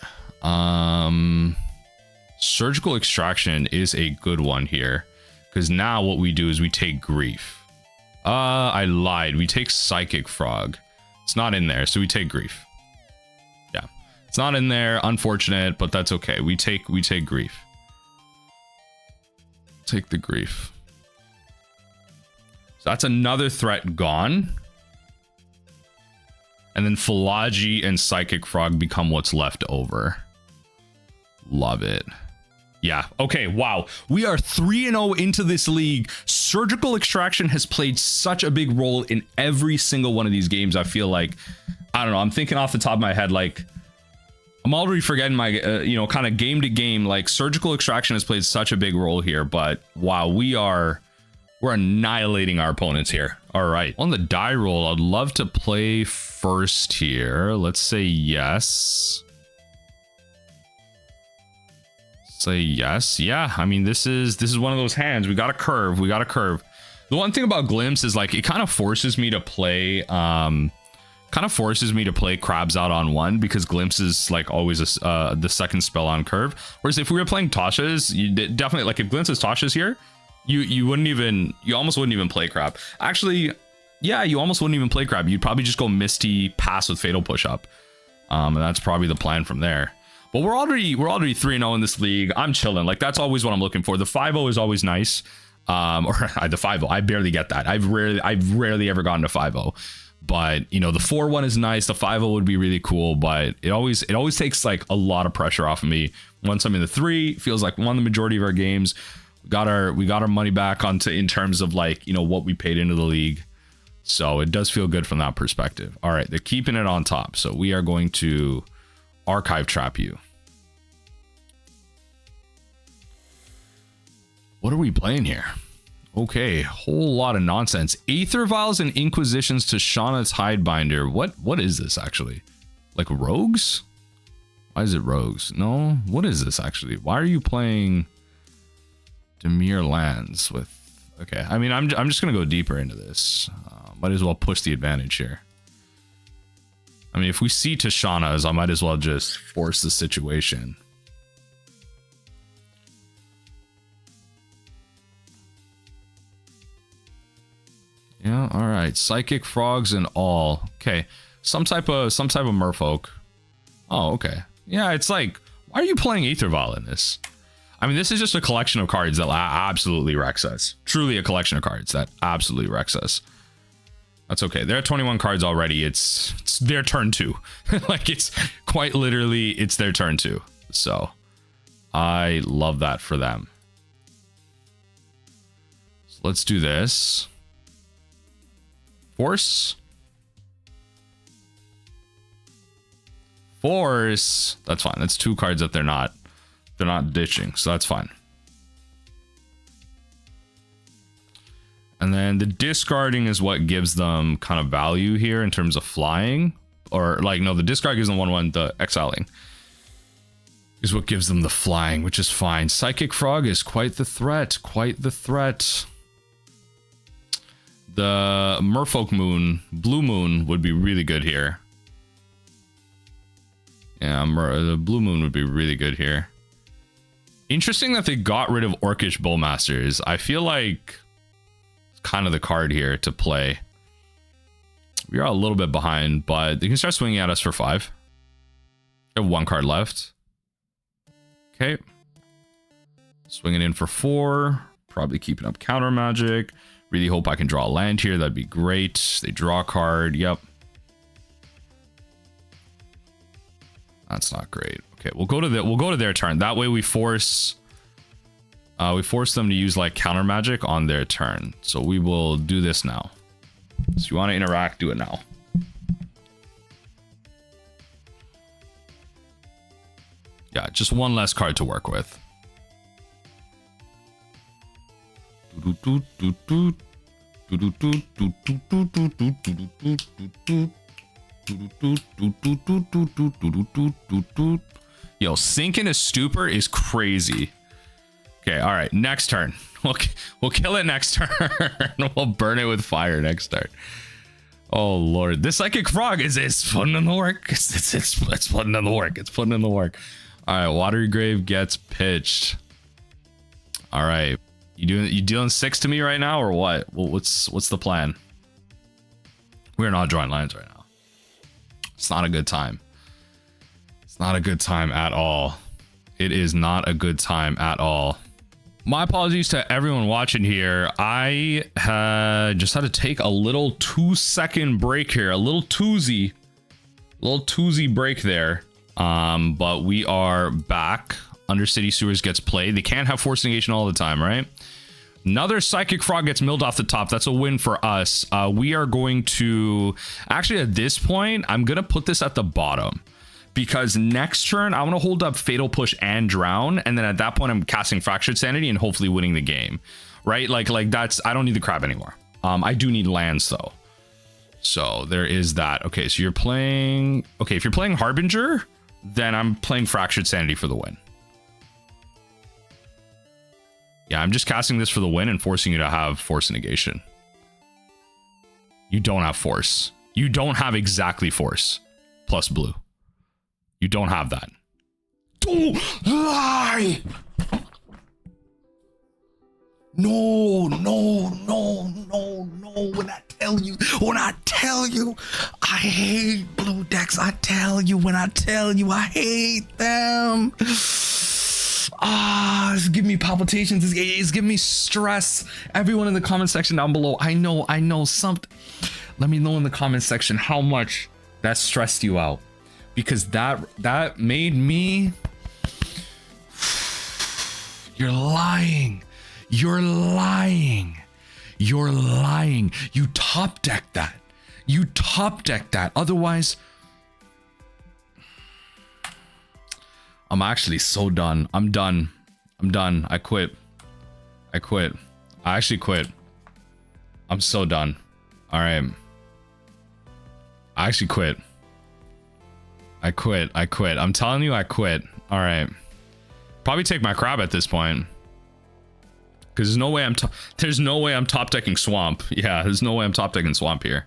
Surgical Extraction is a good one here because now what we do is we take Grief. I lied. We take Psychic Frog. It's not in there, so we take Grief. Yeah, it's not in there. Unfortunate, but that's okay. We take Grief. Take the Grief. So that's another threat gone. And then Philology and Psychic Frog become what's left over. Love it. Yeah. Okay. Wow. We are 3-0 into this league. Surgical Extraction has played such a big role in every single one of these games. I feel like, I don't know. I'm thinking off the top of my head, like, I'm already forgetting my, you know, kind of game to game. Like, Surgical Extraction has played such a big role here. But wow, we're annihilating our opponents here. All right. On the die roll, I'd love to play first here. Let's say yes. Say yes. Yeah, I mean, this is one of those hands. We got a curve. The one thing about Glimpse is like it kind of forces me to play crabs out on 1 because Glimpse is like always the second spell on curve. Whereas if we were playing Tasha's, you definitely, like, if Glimpse is Tasha's here, you almost wouldn't even play crab. Actually, yeah, you almost wouldn't even play crab. You'd probably just go Misty, pass with Fatal Push Up. And that's probably the plan from there. But we're already 3-0 in this league. I'm chilling. Like, that's always what I'm looking for. The 5-0 is always nice. Or the 5-0. I barely get that. I've rarely ever gotten to 5-0. But, you know, the 4-1 is nice. The 5-0 would be really cool. But it always takes like a lot of pressure off of me. Once I'm in the 3, it feels like we won the majority of our games. We got our money back in terms of, like, you know, what we paid into the league. So it does feel good from that perspective. All right, they're keeping it on top. So we are going to Archive Trap you. What are we playing here? Okay, whole lot of nonsense. Aether Vials and Inquisitions to Shauna's Hidebinder. What is this actually? Like rogues? Why is it rogues? No, what is this actually? Why are you playing Dimir lands with? Okay, I mean, I'm just gonna go deeper into this. Might as well push the advantage here. I mean, if we see Tashana's, I might as well just force the situation. All right, psychic frogs and all. Okay, some type of merfolk. Oh, okay. Yeah, it's like, why are you playing Aether Vial in this? I mean, this is just a collection of cards that absolutely wrecks us. Truly a collection of cards that absolutely wrecks us. That's okay. They're at 21 cards already. It's their turn 2. Like, it's quite literally, it's their turn 2. So I love that for them. So let's do this. Force. Force. That's fine. That's 2 cards that they're not ditching. So that's fine. And then the discarding is what gives them kind of value here in terms of flying. Or like, no, the discard gives them 1/1, the exiling is what gives them the flying, which is fine. Psychic Frog is quite the threat, quite the threat. The Merfolk Moon, Blue Moon would be really good here. Yeah, the Blue Moon would be really good here. Interesting that they got rid of Orcish Bowmasters. I feel like it's kind of the card here to play. We are a little bit behind, but they can start swinging at us for 5. We have 1 card left. Okay. Swinging in for 4. Probably keeping up counter magic. Really hope I can draw a land here. That'd be great. They draw a card. Yep. That's not great. Okay, we'll go to their turn. That way we force them to use like counter magic on their turn. So we will do this now. So you want to interact, do it now. Yeah, just 1 less card to work with. Yo, Sink in a Stupor is crazy. Okay, all right, next turn. We'll kill it next turn. We'll burn it with fire next turn. Oh lord, this Psychic Frog is putting in the work. It's putting in the work. It's putting in the work. All right, Watery Grave gets pitched. All right, you dealing 6 to me right now or what? Well, what's the plan? We're not drawing lines right now. It's not a good time. It's not a good time at all. It is not a good time at all. My apologies to everyone watching here. I just had to take a little 2-second break here, a little toozy break there. But we are back. Undercity Sewers gets played. They can't have Force Negation all the time, right? Another Psychic Frog gets milled off the top. That's a win for us. We are going to... Actually, at this point, I'm going to put this at the bottom. Because next turn, I want to hold up Fatal Push and Drown. And then at that point, I'm casting Fractured Sanity and hopefully winning the game. Right? Like that's... I don't need the crab anymore. I do need lands, though. So there is that. Okay, so you're playing... Okay, if you're playing Harbinger, then I'm playing Fractured Sanity for the win. Yeah, I'm just casting this for the win and forcing you to have Force Negation. You don't have Force. You don't have exactly Force plus blue. You don't have that. Don't lie! No. When I tell you, I hate blue decks. I tell you, I hate them. It's giving me palpitations. It's giving me stress. Everyone in the comment section down below, I know something. Let me know in the comment section how much that stressed you out, because that made me. You're lying. You top deck that. Otherwise, I'm actually so done. I'm done. I quit. I actually quit. I'm so done. All right. I actually quit. I quit. I'm telling you, I quit. All right. Probably take my crab at this point. Because there's no way I'm top decking swamp. Yeah, there's no way I'm top decking swamp here.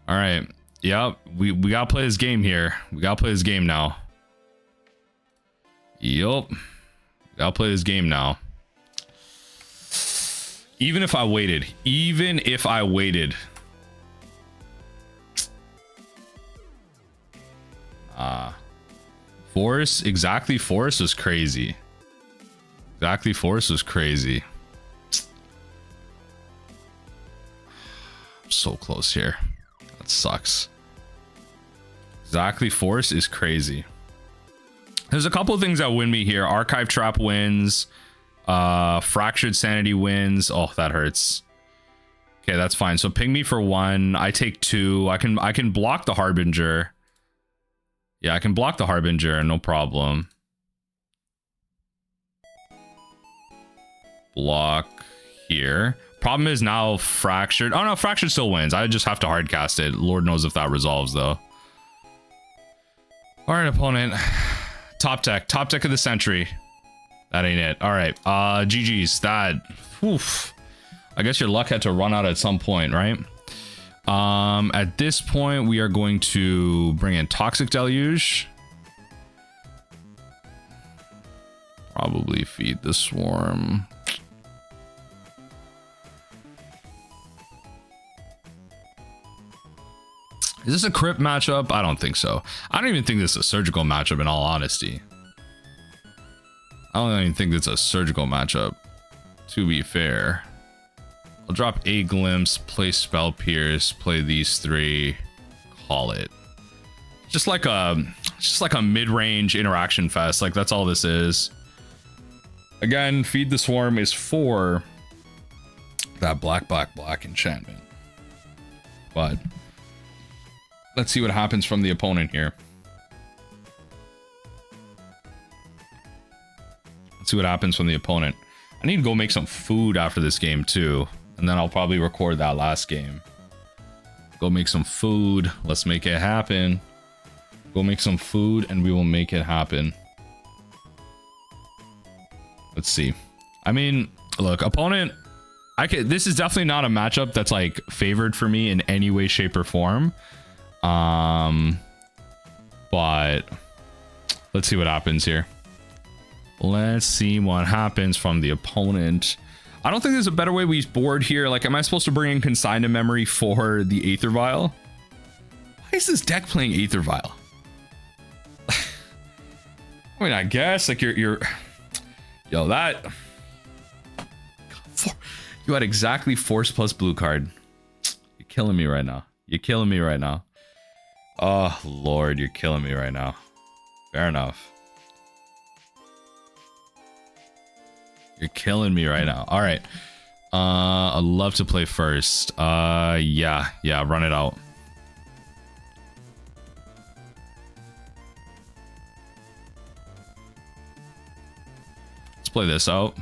All right. Yep. We gotta play this game here. We gotta play this game now. Yup. Gotta play this game now. Even if I waited. Even if I waited. Force. Exactly. Force was crazy. Exactly. Force was crazy. I'm so close here. That sucks. Exactly. Force is crazy. There's a couple of things that win me here. Archive Trap wins. Fractured Sanity wins. Oh, that hurts. Okay, that's fine. So ping me for 1. I take 2. I can block the Harbinger. Yeah, I can block the Harbinger, no problem. Block here. Problem is now Fractured. Oh no, Fractured still wins. I just have to hardcast it. Lord knows if that resolves though. All right, opponent. Top deck of the century. That ain't it. All right, GG's. That, oof. I guess your luck had to run out at some point, right? At this point, we are going to bring in Toxic Deluge. Probably feed the Swarm. Is this a Crypt matchup? I don't think so. I don't even think this is a Surgical matchup, in all honesty. I don't even think it's a Surgical matchup, to be fair. I'll drop a Glimpse, play Spell Pierce, play these 3, call it. Just like a mid-range interaction fest. Like, that's all this is. Again, Feed the Swarm is for that black enchantment. But let's see what happens from the opponent here. Let's see what happens from the opponent. I need to go make some food after this game too. And then I'll probably record that last game. Go make some food. Let's make it happen. Go make some food and we will make it happen. Let's see. I mean, look, opponent, this is definitely not a matchup that's like favored for me in any way, shape, or form. But let's see what happens here. Let's see what happens from the opponent. I don't think there's a better way we board here. Like, am I supposed to bring in Consign to Memory for the Aether Vial? Why is this deck playing Aether Vial? I mean, I guess like you're yo, that you had exactly Force plus blue card. You're killing me right now. You're killing me right now. Oh Lord, you're killing me right now. Fair enough. You're killing me right now. All right. I'd love to play first. Yeah, run it out. Let's play this out.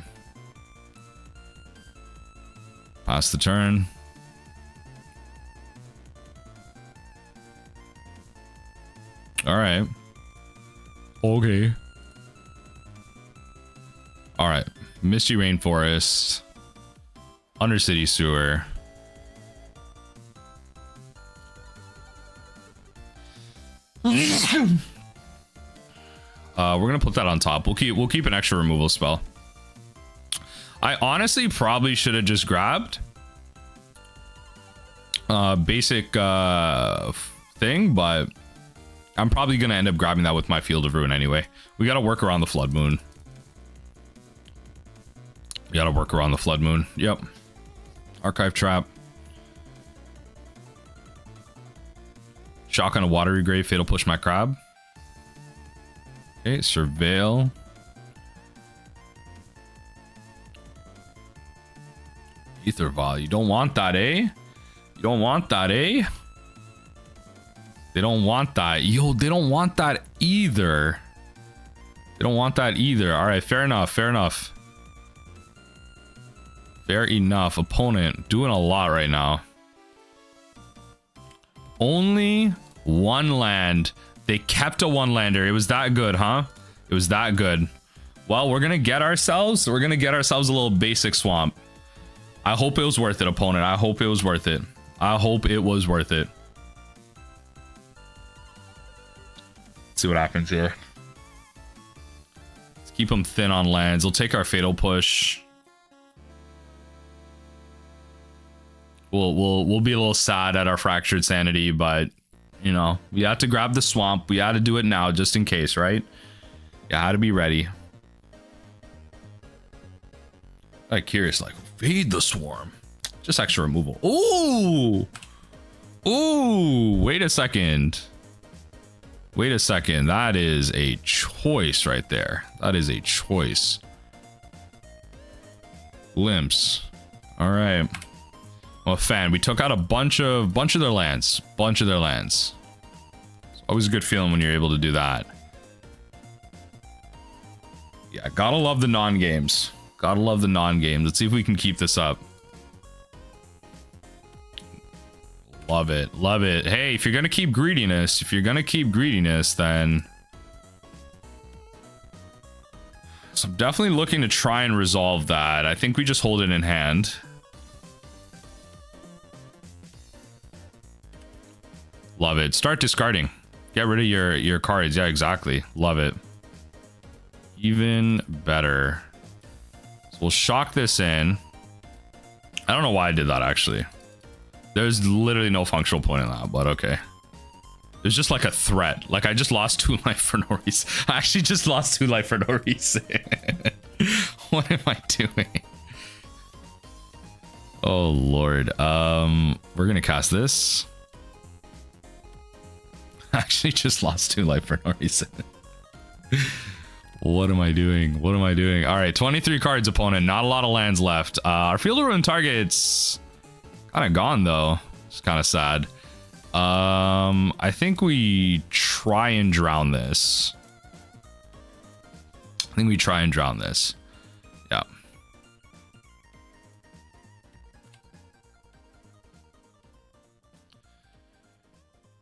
Pass the turn. All right. Okay. All right. Misty Rainforest. Undercity Sewer. We're gonna put that on top. We'll keep an extra removal spell. I honestly probably should have just grabbed basic thing, but I'm probably gonna end up grabbing that with my Field of Ruin anyway. We gotta work around the Flood Moon. We gotta work around the Flood Moon. Yep. Archive Trap. Shock on a Watery Grave. Fatal Push my Crab. Okay, Surveil. Aether Vial. You don't want that, eh? You don't want that, eh? They don't want that. Yo, they don't want that either. They don't want that either. All right, fair enough. Fair enough. Fair enough. Opponent doing a lot right now. Only one land. They kept a one lander. It was that good, huh? It was that good. Well, we're gonna get ourselves a little basic swamp. I hope it was worth it, opponent. I hope it was worth it. I hope it was worth it. Let's see what happens here. Let's keep them thin on lands. We'll take our Fatal Push. we'll be a little sad at our Fractured Sanity, but you know, we had to grab the swamp. We had to do it now just in case, right? You had to be ready. Like curious, like feed the swarm. Just extra removal. Ooh. Ooh, wait a second. Wait a second. That is a choice right there. That is a choice. Glimpse. All right. Well, fan, we took out a bunch of their lands. It's always a good feeling when you're able to do that. Yeah, gotta love the non-games. Gotta love the non-games. Let's see if we can keep this up. Love it. Love it. Hey, if you're gonna keep greediness, then... So I'm definitely looking to try and resolve that. I think we just hold it in hand. Love it. Start discarding. Get rid of your cards. Yeah, exactly. Love it. Even better. So we'll shock this in. I don't know why I did that, actually. There's literally no functional point in that, but okay. There's just like a threat. Like I just lost 2 life for no reason. I actually just lost 2 life for no reason. What am I doing? Oh, Lord. We're going to cast this. I actually just lost 2 life for no reason. What am I doing? What am I doing? All right, 23 cards, opponent. Not a lot of lands left. Our Field of Ruin target's kind of gone, though. It's kind of sad. I think we try and drown this. Yeah.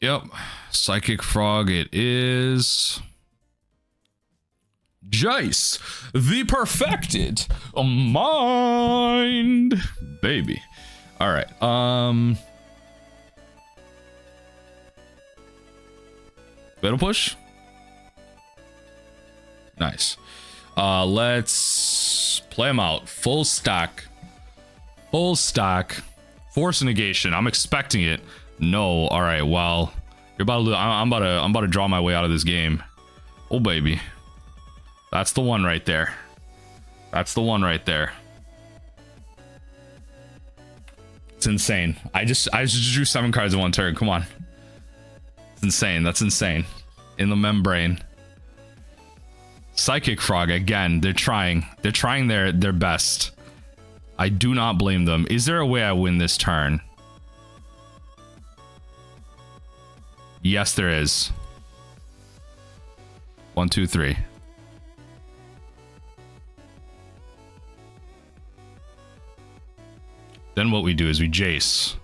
Yep. Psychic Frog it is. Jace, the perfected mind, baby. All right. Battle push. Nice. Let's play them out. Full stack. Full stack. Force negation. I'm expecting it. No. All right. Well, you're about to. I'm about to draw my way out of this game. Oh baby. That's the one right there. That's the one right there. It's insane. I just drew 7 cards in 1 turn. Come on. It's insane. That's insane. In the membrane. Psychic Frog again. They're trying. They're trying their best. I do not blame them. Is there a way I win this turn? Yes, there is. 1, 2, 3. Then what we do is we Jace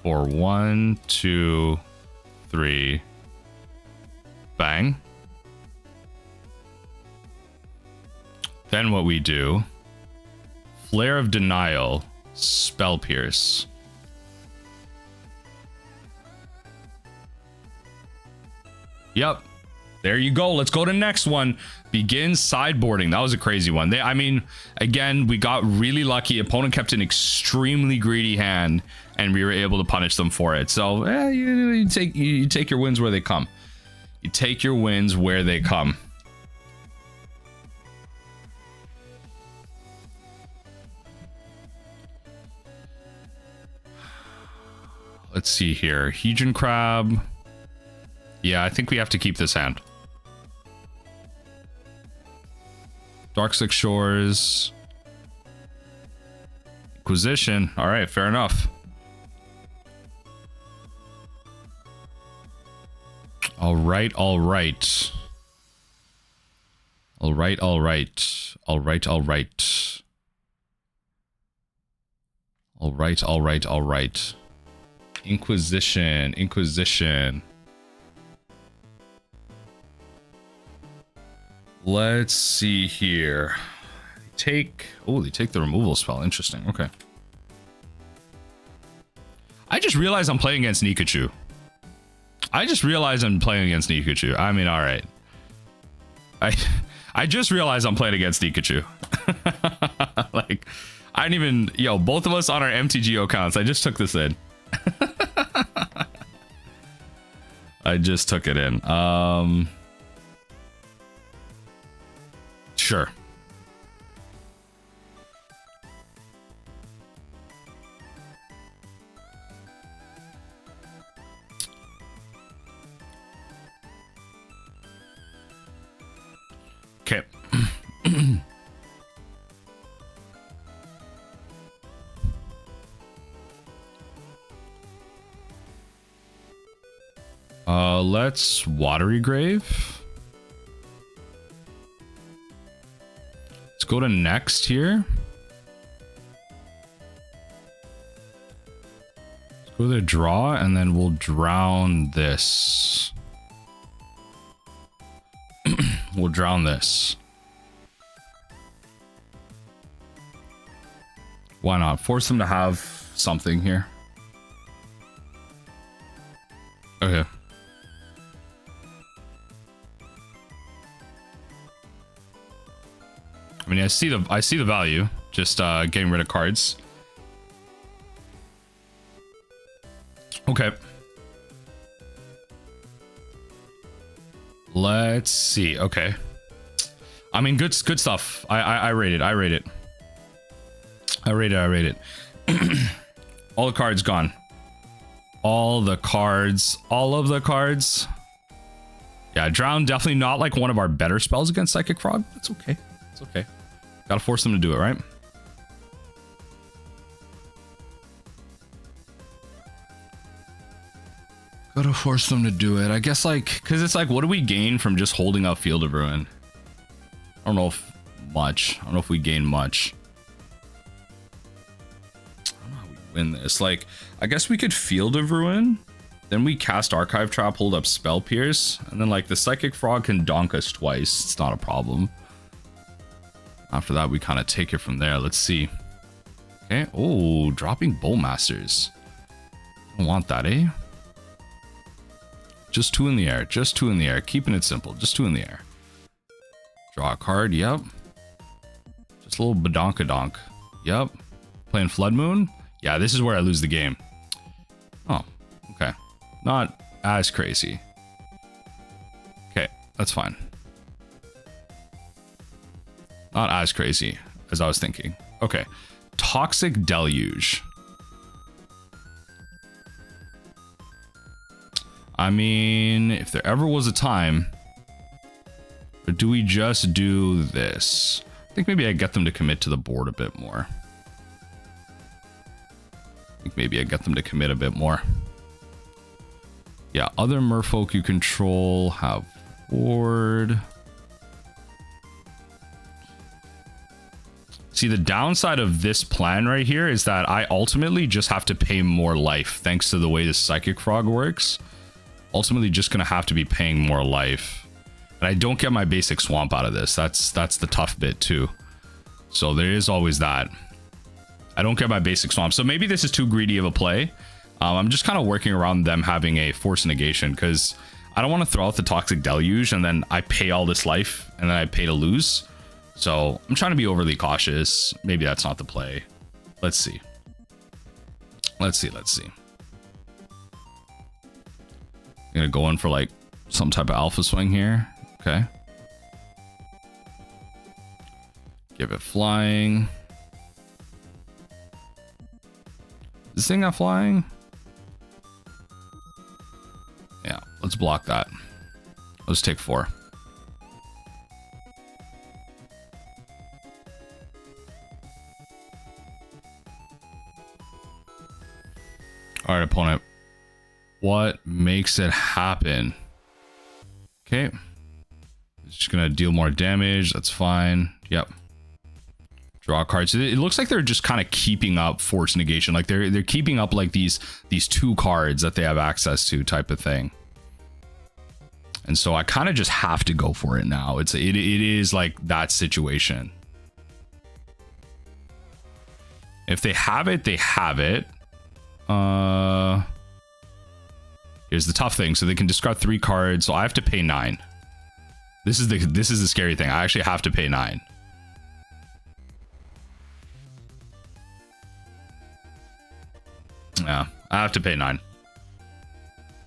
for 1, 2, 3. Bang. Then what we do, Flare of Denial, Spell Pierce. Yep. There you go. Let's go to the next one. Begin sideboarding. That was a crazy one. I mean, again, we got really lucky. Opponent kept an extremely greedy hand, and we were able to punish them for it. So, you take your wins where they come. You take your wins where they come. Let's see here. Hedron Crab. Yeah, I think we have to keep this hand. Darkslick Shores. Inquisition. All right, fair enough. All right, all right. All right, all right. All right, all right. All right, all right, all right. Inquisition, Inquisition. Let's see here. They take the removal spell. Interesting. Okay. I just realized I'm playing against Nikachu. I mean, all right. I just realized I'm playing against Nikachu. Like, I didn't even, yo, both of us on our MTGO accounts. I just took this in. I just took it in. Sure. Okay. Let's Watery Grave. Let's go to next here. Let's go to draw, and then we'll drown this. We'll drown this. Why not? Force them to have something here. Okay. I mean, I see the value. Just getting rid of cards. Okay. Let's see. Okay. I mean, good stuff. I rate it. I rate it. I rate it. All the cards gone. All the cards. All of the cards. Yeah, Drown definitely not like one of our better spells against Psychic Frog. It's okay. It's okay. Gotta force them to do it, right? Gotta force them to do it. I guess, like, because it's like, what do we gain from just holding up Field of Ruin? I don't know if much. I don't know if we gain much. I don't know how we win this. Like, I guess we could Field of Ruin, then we cast Archive Trap, hold up Spell Pierce, and then, like, the Psychic Frog can donk us twice. It's not a problem. After that, we kind of take it from there. Let's see. Okay. Oh, dropping Bowmasters. I don't want that, eh? Just 2 in the air. Just 2 in the air. Keeping it simple. Just 2 in the air. Draw a card. Yep. Just a little badonkadonk. Yep. Playing Flood Moon. Yeah, this is where I lose the game. Oh, okay. Not as crazy. Okay, that's fine. Not as crazy as I was thinking. Okay. Toxic Deluge. I mean, if there ever was a time, or do we just do this? I think maybe I get them to commit to the board a bit more. I think maybe I get them to commit a bit more. Yeah, other merfolk you control have board. See, the downside of this plan right here is that I ultimately just have to pay more life thanks to the way the Psychic Frog works. Ultimately just going to have to be paying more life. And I don't get my basic swamp out of this. That's the tough bit too. So there is always that. I don't get my basic swamp. So maybe this is too greedy of a play. I'm just kind of working around them having a force negation because I don't want to throw out the Toxic Deluge and then I pay all this life and then I pay to lose. So I'm trying to be overly cautious. Maybe that's not the play. Let's see. Let's see. I'm gonna go in for like some type of alpha swing here. Okay. Give it flying. Is this thing not flying? Yeah, let's block that. Let's take 4. All right, opponent. What makes it happen? Okay. It's just gonna deal more damage. That's fine. Yep. Draw cards. It looks like they're just kind of keeping up force negation. Like they're keeping up like these 2 cards that they have access to type of thing. And so I kind of just have to go for it now. It is like that situation. If they have it, they have it. Here's the tough thing. So they can discard 3 cards. So I have to pay 9. This is the scary thing. I actually have to pay 9. I have to pay 9.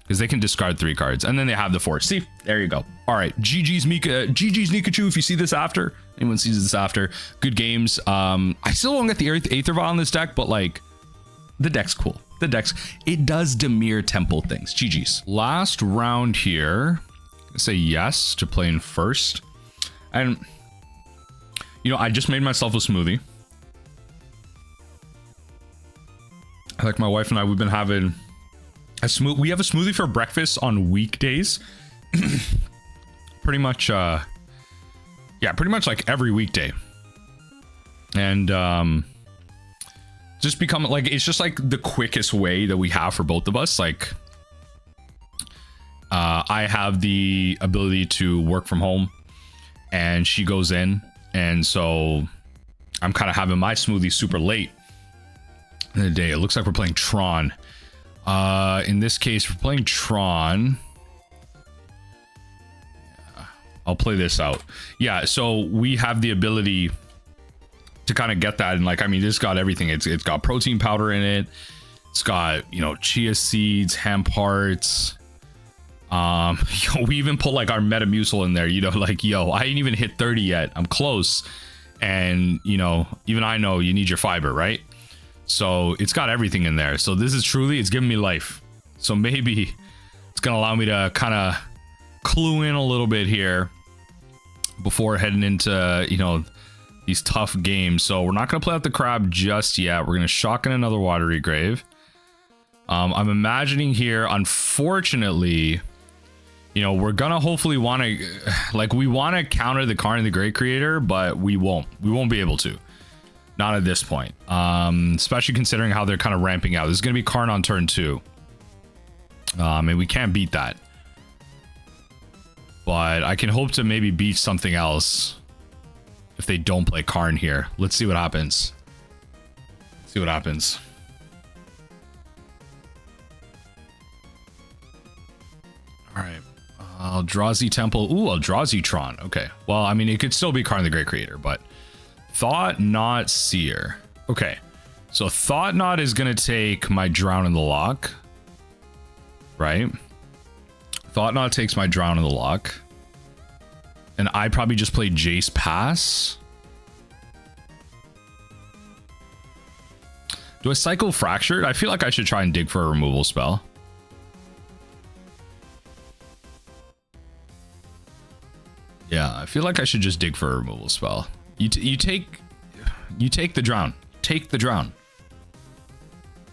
Because they can discard 3 cards. And then they have the 4. See? There you go. All right. GG's Nikachu if you see this after. Anyone sees this after. Good games. I still don't get the Aether Vial in this deck, but like, the deck's cool. The deck's... It does Dimir Temple things. GG's. Last round here. I'm gonna say yes to playing first. And, you know, I just made myself a smoothie. Like my wife and I, we've been having... We have a smoothie for breakfast on weekdays. pretty much like every weekday. And just become like, it's just like the quickest way that we have for both of us. Like I have the ability to work from home and she goes in, and so I'm kind of having my smoothie super late in the day. It looks like we're playing Tron. In this case, we're playing Tron. I'll play this out. Yeah, so we have the ability to kind of get that, and like, I mean, this got everything. It's got protein powder in it. It's got, you know, chia seeds, hemp hearts. We even put like our Metamucil in there. You know, like, yo, I ain't even hit 30 yet. I'm close, and you know, even I know you need your fiber, right? So it's got everything in there. So this is truly, it's giving me life. So maybe it's gonna allow me to kind of clue in a little bit here before heading into, you know, these tough games. So we're not gonna play out the crab just yet. We're gonna shotgun another Watery Grave. I'm imagining here, unfortunately, you know, we're gonna hopefully want to, like, we want to counter the Karn the Great Creator, but we won't be able to. Not at this point, especially considering how they're kind of ramping out. This is going to be Karn on turn 2. And we can't beat that. But I can hope to maybe beat something else if they don't play Karn here. Let's see what happens. See what happens. All right. Eldrazi Temple. Ooh, Eldrazi Tron. Okay. Well, I mean, it could still be Karn the Great Creator, but... Thought Knot Seer. Okay, so Thought Knot is gonna take my Drown in the Loch, right? Thought Knot takes my Drown in the Loch, and I probably just play Jace Pass. Do I cycle Fractured? I feel like I should try and dig for a removal spell. Yeah, I feel like I should just dig for a removal spell. You take the Drown. Take the Drown.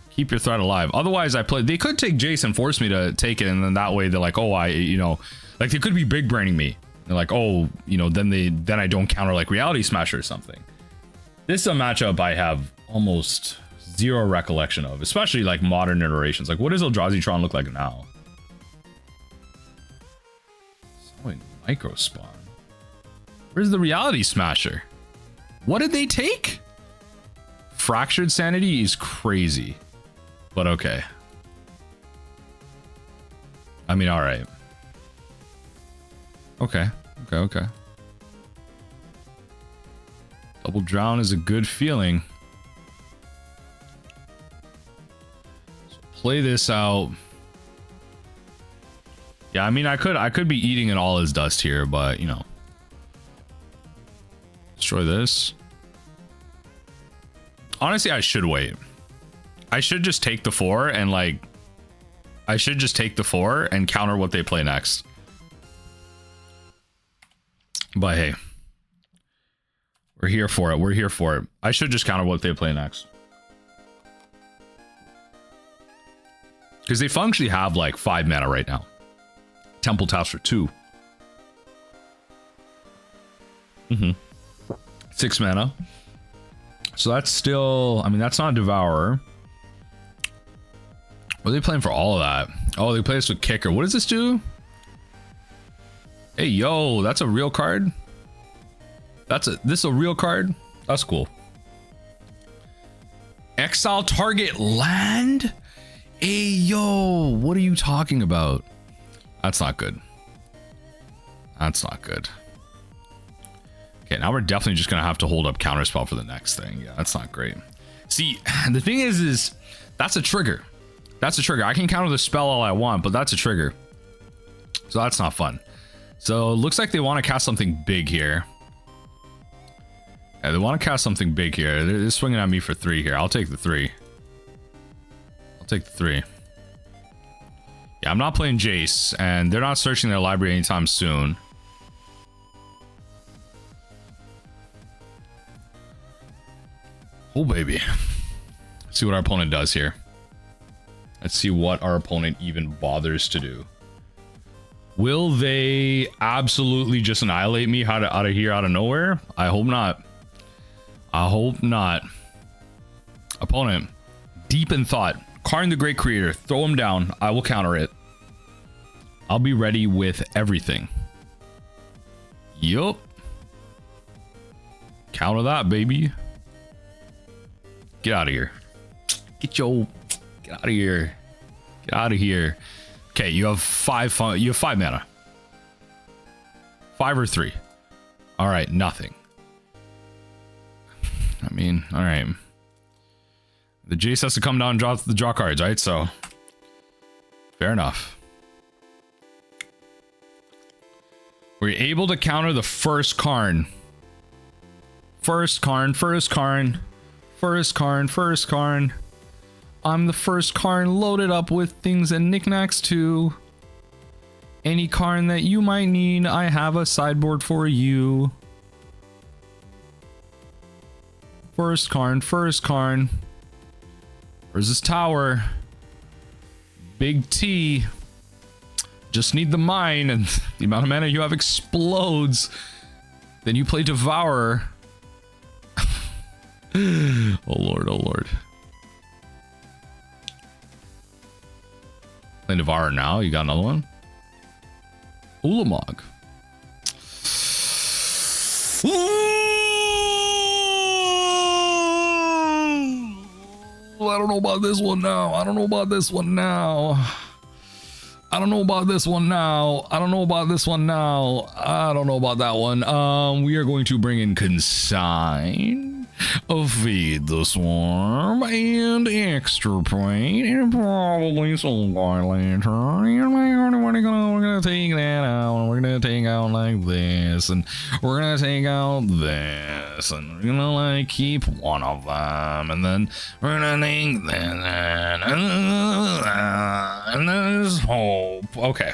Keep your threat alive. Otherwise, they could take Jace and force me to take it, and then that way they're like, oh, you know, like they could be big braining me. They're like, oh, you know, then I don't counter like Reality Smasher or something. This is a matchup I have almost zero recollection of, especially like modern iterations. Like, what does Eldrazi Tron look like now? Sowing Micro Spawn. Where's the Reality Smasher? What did they take? Fractured Sanity is crazy, but okay. I mean, all right. Okay. Double Drown is a good feeling. So play this out. Yeah, I mean, I could be eating in all his dust here, but you know. Destroy this. Honestly, I should wait. I should just take the 4 and like... I should just take the 4 and counter what they play next. But hey. We're here for it. We're here for it. I should just counter what they play next. Because they functionally have like 5 mana right now. Temple taps for 2. 6 mana. So that's still, I mean, that's not Devourer. What are they playing for all of that? Oh, they play this with Kicker. What does this do? Hey, yo, that's a real card. This is a real card. That's cool. Exile target land? Hey, yo, what are you talking about? That's not good. That's not good. Okay, now we're definitely just gonna have to hold up counterspell for the next thing. Yeah, that's not great. See, the thing is that's a trigger. That's a trigger. I can counter the spell all I want, but that's a trigger. So that's not fun. So it looks like they want to cast something big here. Yeah, they want to cast something big here. They're swinging at me for 3 here. I'll take the 3. I'll take the 3. Yeah, I'm not playing Jace, and they're not searching their library anytime soon. Oh, baby. Let's see what our opponent does here. Let's see what our opponent even bothers to do. Will they absolutely just annihilate me out of here, out of nowhere? I hope not. I hope not. Opponent, deep in thought. Karn the Great Creator. Throw him down. I will counter it. I'll be ready with everything. Yup. Counter that, baby. Get out of here. Get out of here. Get out of here. Okay, you have 5 mana. 5 or 3. All right, nothing. I mean, all right. The Jace has to come down and draw cards, right? So, fair enough. We're able to counter the first Karn. First Karn. I'm the first Karn loaded up with things and knickknacks too. Any Karn that you might need, I have a sideboard for you. First Karn. Where's this tower? Big T. Just need the mine, and the amount of mana you have explodes. Then you play Devourer. Oh lord, oh lord. Playing Devourer now. You got another one? Ulamog. I don't know about this one now. I don't know about this one now. I don't know about this one now. I don't know about this one now. I don't know about that one. We are going to bring in Consign, Feed the Swarm, and Extirpate, and probably Soulguard Lantern. And we're gonna take that out, and we're gonna take out like this, and we're gonna take out this, and we're gonna like keep one of them, and then we're gonna take that, and there's hope. Okay.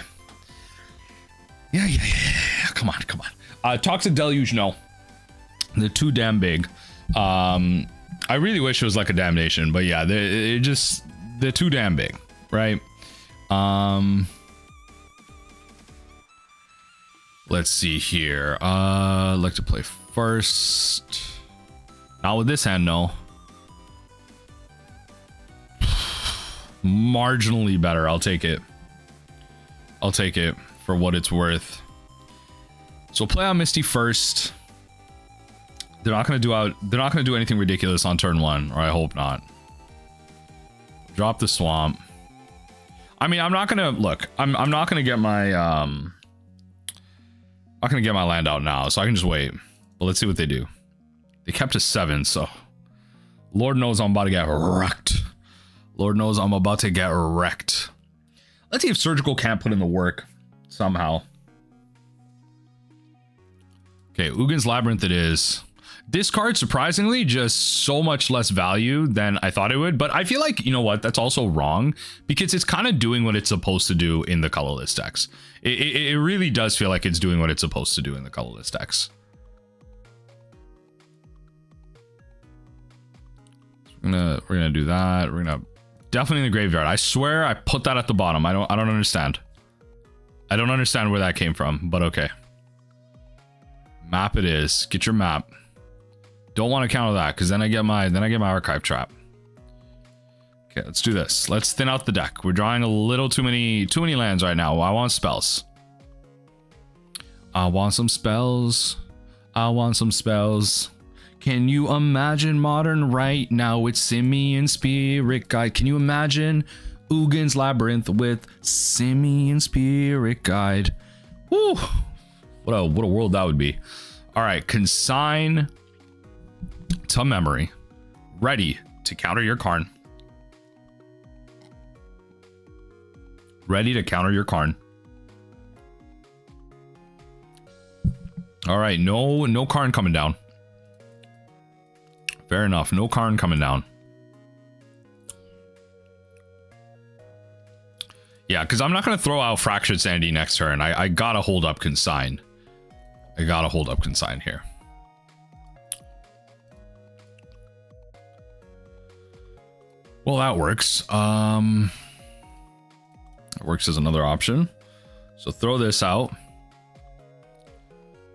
Yeah. Come on. Toxic Deluge, no. They're too damn big. I really wish it was like a damnation, but yeah, they're too damn big, right? Let's see here. I'd like to play first. Not with this hand, no. Marginally better. I'll take it. I'll take it for what it's worth. So play on Misty first. They're not gonna do anything ridiculous on turn 1, or I hope not. Drop the swamp. I mean, I'm not gonna look. I'm not gonna get my not gonna get my land out now, so I can just wait. But let's see what they do. They kept to 7, so Lord knows I'm about to get wrecked. Lord knows I'm about to get wrecked. Let's see if Surgical can't put in the work somehow. Okay, Ugin's Labyrinth it is. This card, surprisingly, just so much less value than I thought it would. But I feel like, you know what, that's also wrong, because it's kind of doing what it's supposed to do in the colorless decks. It really does feel like it's doing what it's supposed to do in the colorless decks. We're gonna do that. We're gonna definitely in the graveyard. I swear I put that at the bottom. I don't understand. I don't understand where that came from, but okay. Map it is. Get your map. Don't want to counter that, because then I get my archive trap. Okay, let's do this. Let's thin out the deck. We're drawing a little too many lands right now. I want spells. I want some spells. Can you imagine Modern right now with Simian Spirit Guide? Can you imagine Ugin's Labyrinth with Simian Spirit Guide? Woo! What a world that would be. All right, Consign to Memory. Ready to counter your Karn. Ready to counter your Karn. All right, no Karn coming down. Fair enough, no Karn coming down. Yeah, because I'm not going to throw out Fractured Sanity next turn. I gotta hold up Consign. I gotta hold up Consign here. Well, that works. That works as another option. So throw this out.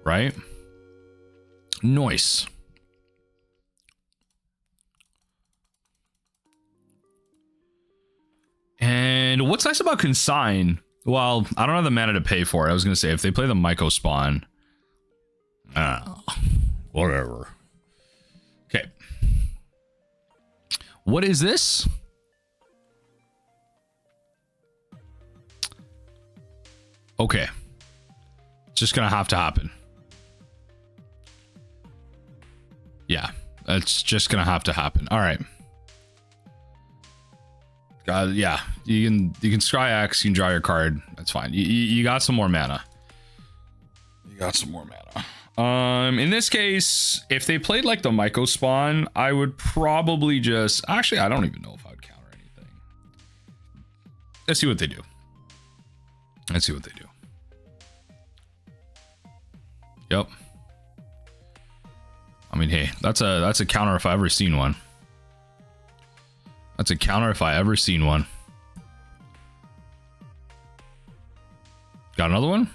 Right? Nice. And what's nice about Consign? Well, I don't have the mana to pay for it. I was going to say, if they play the Myco spawn. Whatever. Okay. What is this? Okay. It's just going to have to happen. Yeah. It's just going to have to happen. All right. Yeah, you can scry X, you can draw your card. That's fine. You got some more mana. You got some more mana. In this case, if they played like the Myco spawn, I would probably just actually I don't even know if I would counter anything. Let's see what they do. Let's see what they do. Yep. I mean, hey, that's a counter if I ever seen one. That's a counter if I ever seen one. Got another one?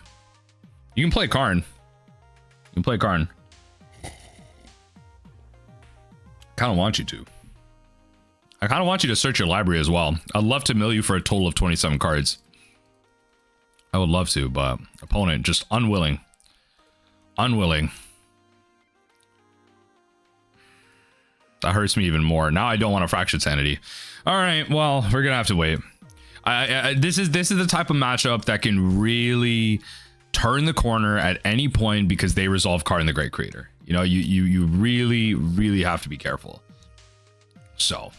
You can play Karn. You can play Karn. Kind of want you to. I kind of want you to search your library as well. I'd love to mill you for a total of 27 cards. I would love to, but opponent just unwilling. Unwilling. That hurts me even more. Now I don't want a Fractured Sanity. All right, well, we're gonna have to wait. This is the type of matchup that can really turn the corner at any point because they resolve Karn the Great Creator. You know, you really have to be careful. So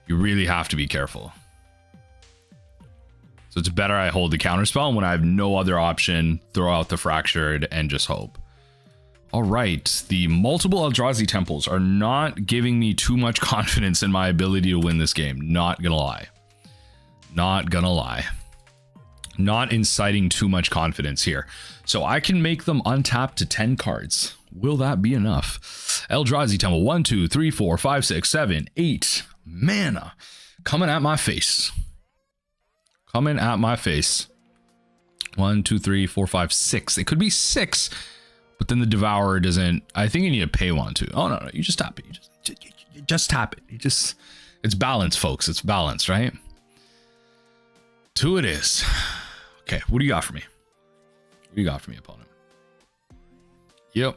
you really have to be careful. So it's better I hold the counterspell, and when I have no other option, throw out the Fractured and just hope. All right, the multiple Eldrazi temples are not giving me too much confidence in my ability to win this game. Not gonna lie. Not gonna lie. Not inciting too much confidence here. So I can make them untap to 10 cards. Will that be enough? Eldrazi temple, 1, 2, 3, 4, 5, 6, 7, 8 mana coming at my face. Coming at my face. 1, 2, 3, 4, 5, 6. It could be 6. But then the Devourer doesn't. I think you need to pay one too. Oh no, you just tap it. You just tap it. It's balanced, folks. It's balanced, right? 2 it is. Okay, what do you got for me? What do you got for me, opponent? Yep.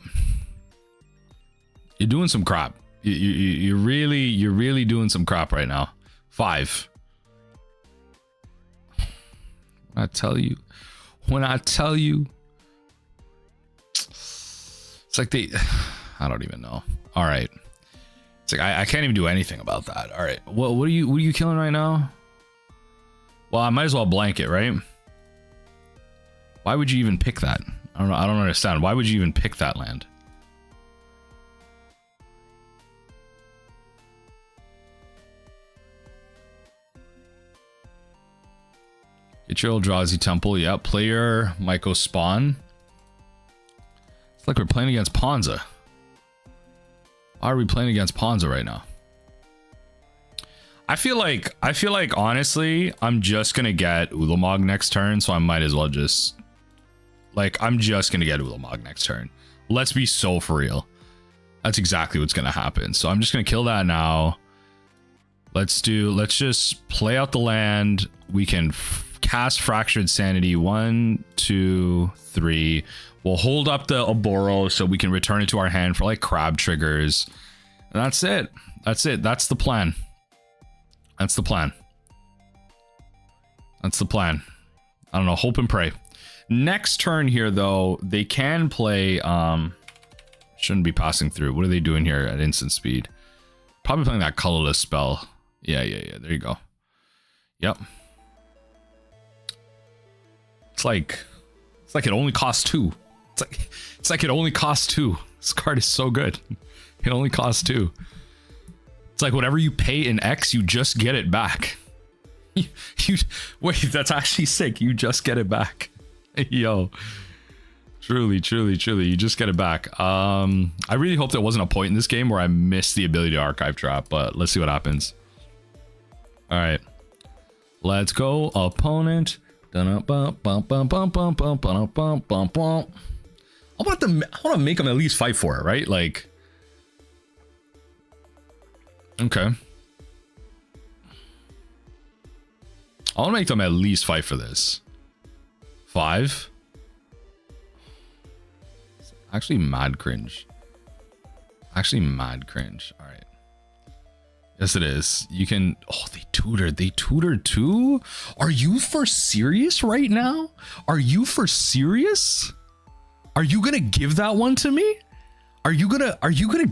You're doing some crap. You're really doing some crap right now. 5. When I tell you. It's like I don't even know. All right. It's like I can't even do anything about that. All right. What are you killing right now? Well, I might as well blank it, right? Why would you even pick that? I don't know. I don't understand. Why would you even pick that land? Get your Eldrazi Temple. Yeah, player Myco spawn. It's like we're playing against Ponza. Why are we playing against Ponza right now? I feel like honestly, I'm just gonna get Ulamog next turn, so I might as well just I'm just gonna get Ulamog next turn. Let's be so for real. That's exactly what's gonna happen. So I'm just gonna kill that now. Let's just play out the land. We can cast Fractured Sanity. 1, 2, 3. We'll hold up the Oboro so we can return it to our hand for like crab triggers. And that's it. That's it. That's the plan. That's the plan. That's the plan. I don't know. Hope and pray. Next turn here, though, they can play. Shouldn't be passing through. What are they doing here at instant speed? Probably playing that colorless spell. Yeah. There you go. Yep. It's like it only costs 2. It's like it only costs 2. This card is so good. It only costs 2. It's like whatever you pay in X, you just get it back. You wait, that's actually sick. You just get it back. Yo. Truly, you just get it back. I really hope there wasn't a point in this game where I missed the ability to archive trap, but let's see what happens. All right. Let's go, opponent. I want to make them at least fight for it, right? Like, okay. I want to make them at least fight for this. 5. Actually, mad cringe. All right. Yes, it is. You can. Oh, they tutored. They tutored too. Are you for serious right now? Are you for serious? Are you gonna give that one to me? Are you gonna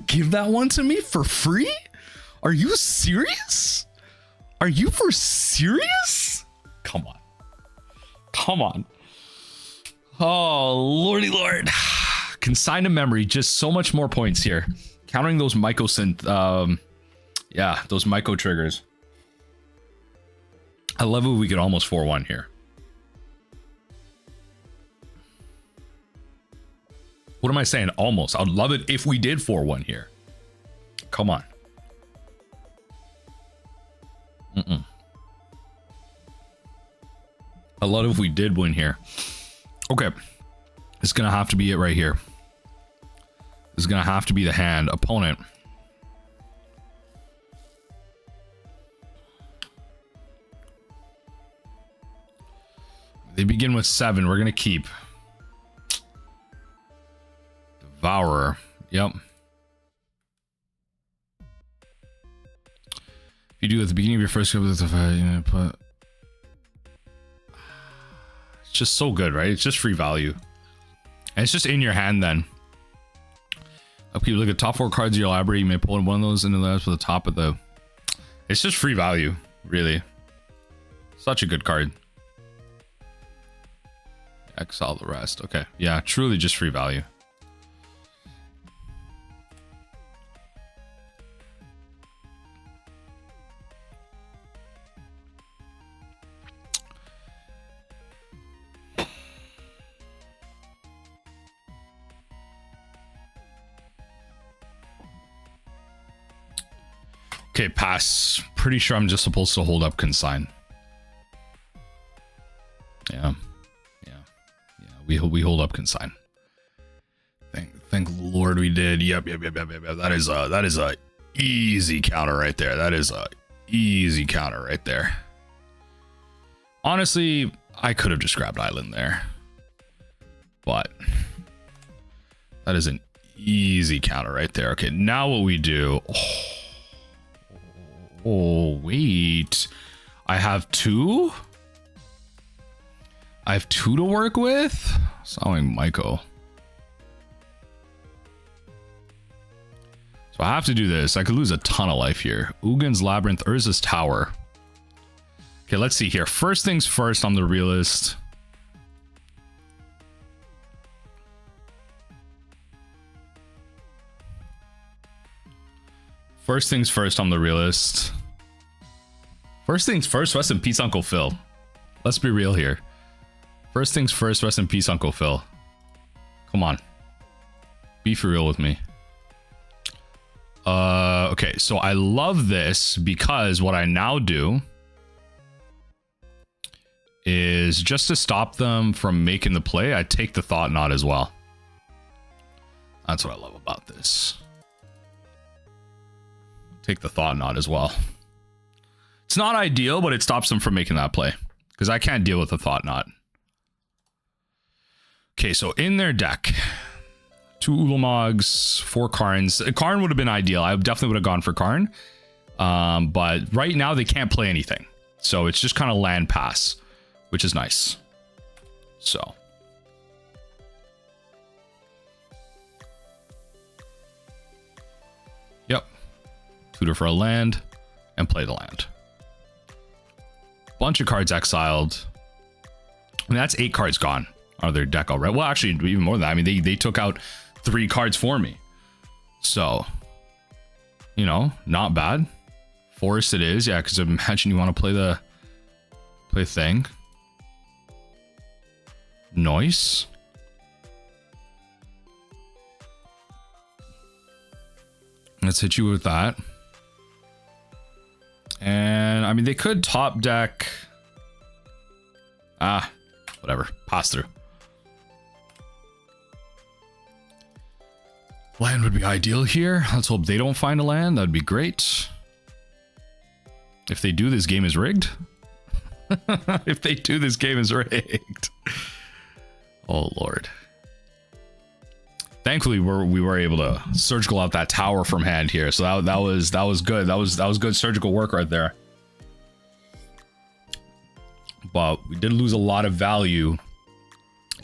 give that one to me for free? Are you serious? Are you for serious? Come on. Come on. Oh, lordy lord. Consign to memory. Just so much more points here. Countering those mycosynth. Yeah, those myco triggers. I love it. We could almost 4-1 here. What am I saying? Almost. I'd love it if we did 4-1 here. Come on. I love it if we did win here. Okay. It's going to have to be it right here. This is going to have to be the hand. Opponent. They begin with 7. We're going to keep. Devourer. Yep. If you do at the beginning of your first couple of put. It's just so good, right? It's just free value. And it's just in your hand then. Okay, look at top 4 cards of your library. You may pull in one of those into the for the top of the. It's just free value, really. Such a good card. Exile the rest. Okay, yeah, truly just free value. Okay, pass. Pretty sure I'm just supposed to hold up consign. Yeah. We hold up consign. Thank Lord we did. Yep. That is a easy counter right there. That is a easy counter right there. Honestly, I could have just grabbed Island there, but that is an easy counter right there. Okay, now what we do? Oh wait, I have 2. I have 2 to work with. Sawing Myco. So I have to do this. I could lose a ton of life here. Ugin's Labyrinth, Urza's Tower. Okay, let's see here. First things first, I'm the realist. First things first, I'm the realist. First things first, rest in peace, Uncle Phil. Let's be real here. First things first, rest in peace, Uncle Phil. Come on. Be for real with me. Okay, so I love this because what I now do is just to stop them from making the play, I take the Thought Knot as well. That's what I love about this. Take the Thought Knot as well. It's not ideal, but it stops them from making that play because I can't deal with the Thought Knot. Okay, so in their deck, 2 Ulamogs, 4 Karns. Karn would have been ideal. I definitely would have gone for Karn. But right now they can't play anything. So it's just kind of land pass, which is nice. So. Yep. Tutor for a land and play the land. Bunch of cards exiled. I mean, that's 8 cards gone out of their deck already. Well, actually, even more than that. I mean, they took out 3 cards for me. So, you know, not bad. Forest it is, yeah, because imagine you want to play thing. Nice. Let's hit you with that. And I mean, they could top deck. Whatever. Pass through. Land would be ideal here. Let's hope they don't find a land. That'd be great. If they do, this game is rigged. If they do, this game is rigged. Oh, Lord. Thankfully, we were able to surgical out that tower from hand here. So that was good. That was good surgical work right there. But we did lose a lot of value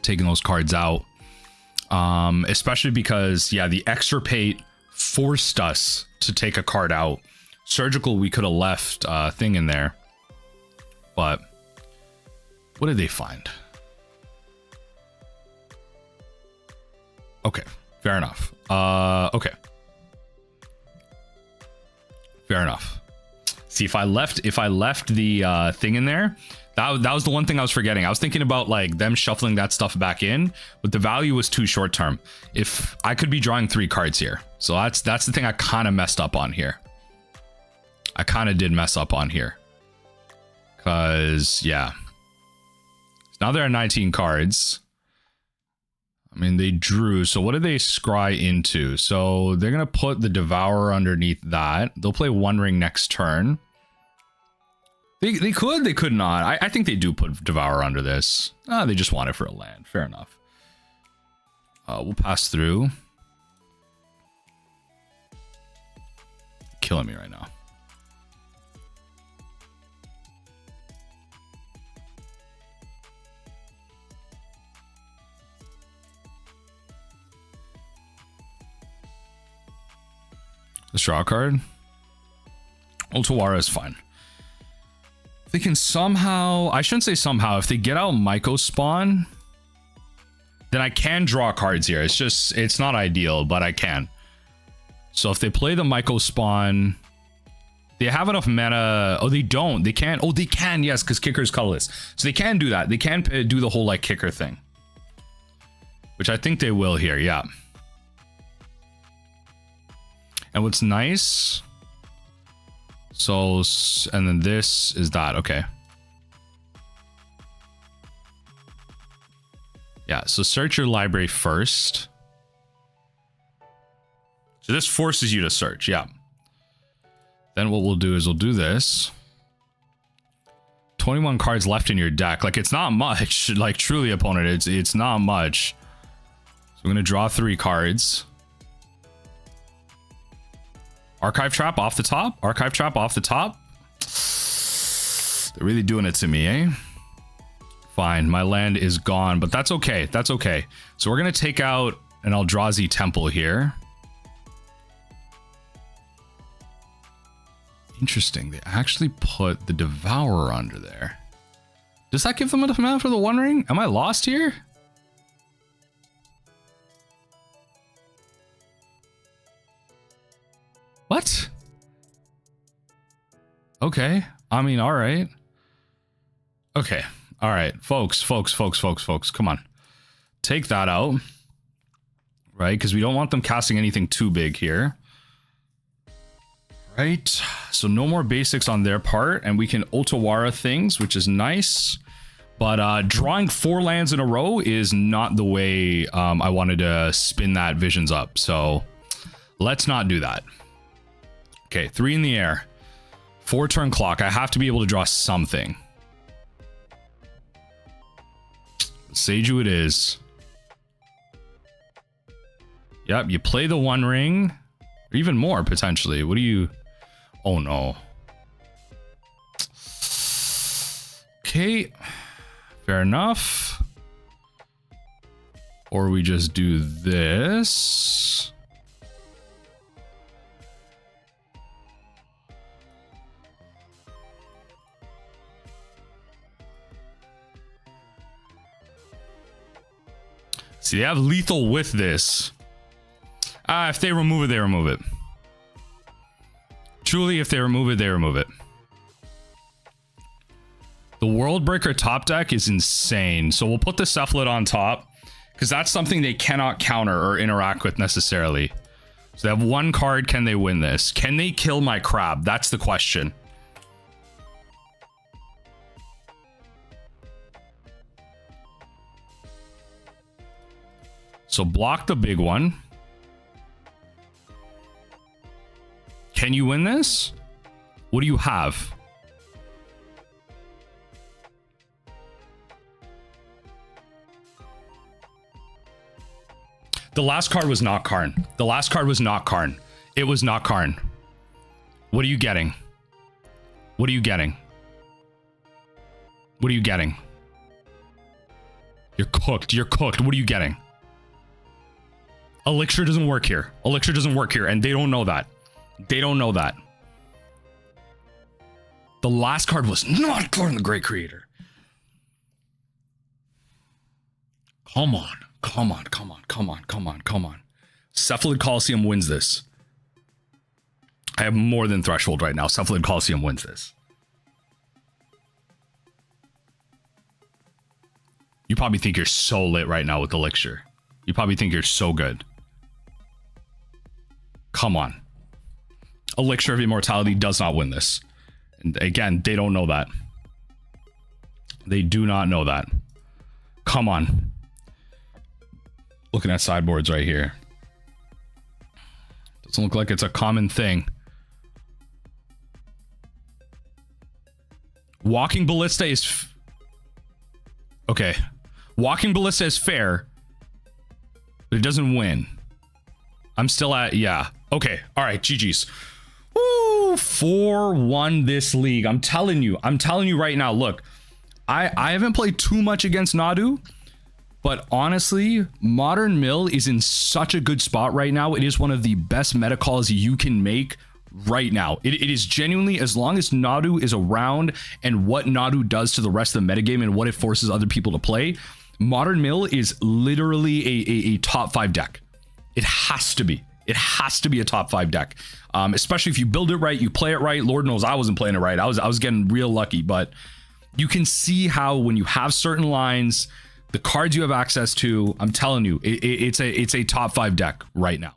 taking those cards out. Especially because, yeah, the Extirpate forced us to take a card out. Surgical, we could have left a thing in there. But what did they find? Okay, fair enough. Okay. Fair enough. See, if I left the thing in there, that was the one thing I was forgetting. I was thinking about like them shuffling that stuff back in, but the value was too short term. If I could be drawing 3 cards here. So that's the thing I kind of messed up on here. I kind of did mess up on here. Cause yeah. Now there are 19 cards. I mean, they drew. So what did they scry into? So they're going to put the Devourer underneath that. They'll play One Ring next turn. They could not. I think they do put Devourer under this. They just want it for a land. Fair enough. We'll pass through. Killing me right now. Let's draw a card. Otawara is fine. If they can somehow, I shouldn't say somehow, if they get out Myco Spawn, then I can draw cards here. It's just, it's not ideal, but I can. So if they play the Myco Spawn, they have enough mana. Oh, they don't. They can't. Oh, they can, yes, because Kicker is colorless. So they can do that. They can do the whole like Kicker thing. Which I think they will here, yeah. And what's nice, so, and then this is that, okay. Yeah, so search your library first. So this forces you to search, yeah. Then what we'll do is we'll do this. 21 cards left in your deck. Like, it's not much. Like, truly, opponent, it's not much. So I'm going to draw 3 cards. Archive Trap off the top. Archive Trap off the top. They're really doing it to me, eh? Fine, my land is gone, but that's okay. That's okay. So we're going to take out an Eldrazi Temple here. Interesting. They actually put the Devourer under there. Does that give them enough mana for the One Ring? Am I lost here? What? Okay. I mean, all right. Okay. All right. Folks. Come on. Take that out. Right? Because we don't want them casting anything too big here. Right. So no more basics on their part. And we can Otawara things, which is nice. But drawing 4 lands in a row is not the way I wanted to spin that Visions up. So let's not do that. Okay, 3 in the air. 4 turn clock. I have to be able to draw something. Seiju it is. Yep, you play the One Ring. Or even more, potentially. What do you... Oh, no. Okay. Fair enough. Or we just do this. See, they have lethal with this. If they remove it, they remove it. Truly, if they remove it, they remove it. The World Breaker top deck is insane. So we'll put the Cephalid on top because that's something they cannot counter or interact with necessarily. So they have one card. Can they win this? Can they kill my crab? That's the question. So block the big one. Can you win this? What do you have? The last card was not Karn. The last card was not Karn. It was not Karn. What are you getting? What are you getting? What are you getting? You're cooked. You're cooked. What are you getting? Elixir doesn't work here. Elixir doesn't work here, and they don't know that. They don't know that. The last card was not Karn the Great Creator. Come on. Come on, come on, come on, come on, come on. Cephalid Coliseum wins this. I have more than threshold right now. Cephalid Coliseum wins this. You probably think you're so lit right now with Elixir. You probably think you're so good. Come on. Elixir of Immortality does not win this. And again, they don't know that. They do not know that. Come on. Looking at sideboards right here. Doesn't look like it's a common thing. Walking Ballista is... Okay. Walking Ballista is fair, but it doesn't win. I'm still at... Yeah. Okay. All right. GG's. Woo! 4-1 this league. I'm telling you right now. Look, I haven't played too much against Nadu. But honestly, Modern Mill is in such a good spot right now. It is one of the best meta calls you can make right now. It is genuinely, as long as Nadu is around and what Nadu does to the rest of the metagame and what it forces other people to play, Modern Mill is literally a top 5 deck. It has to be. It has to be a top 5 deck. Especially if you build it right, you play it right. Lord knows I wasn't playing it right. I was getting real lucky, but you can see how when you have certain lines, the cards you have access to, I'm telling you, it's a top 5 deck right now.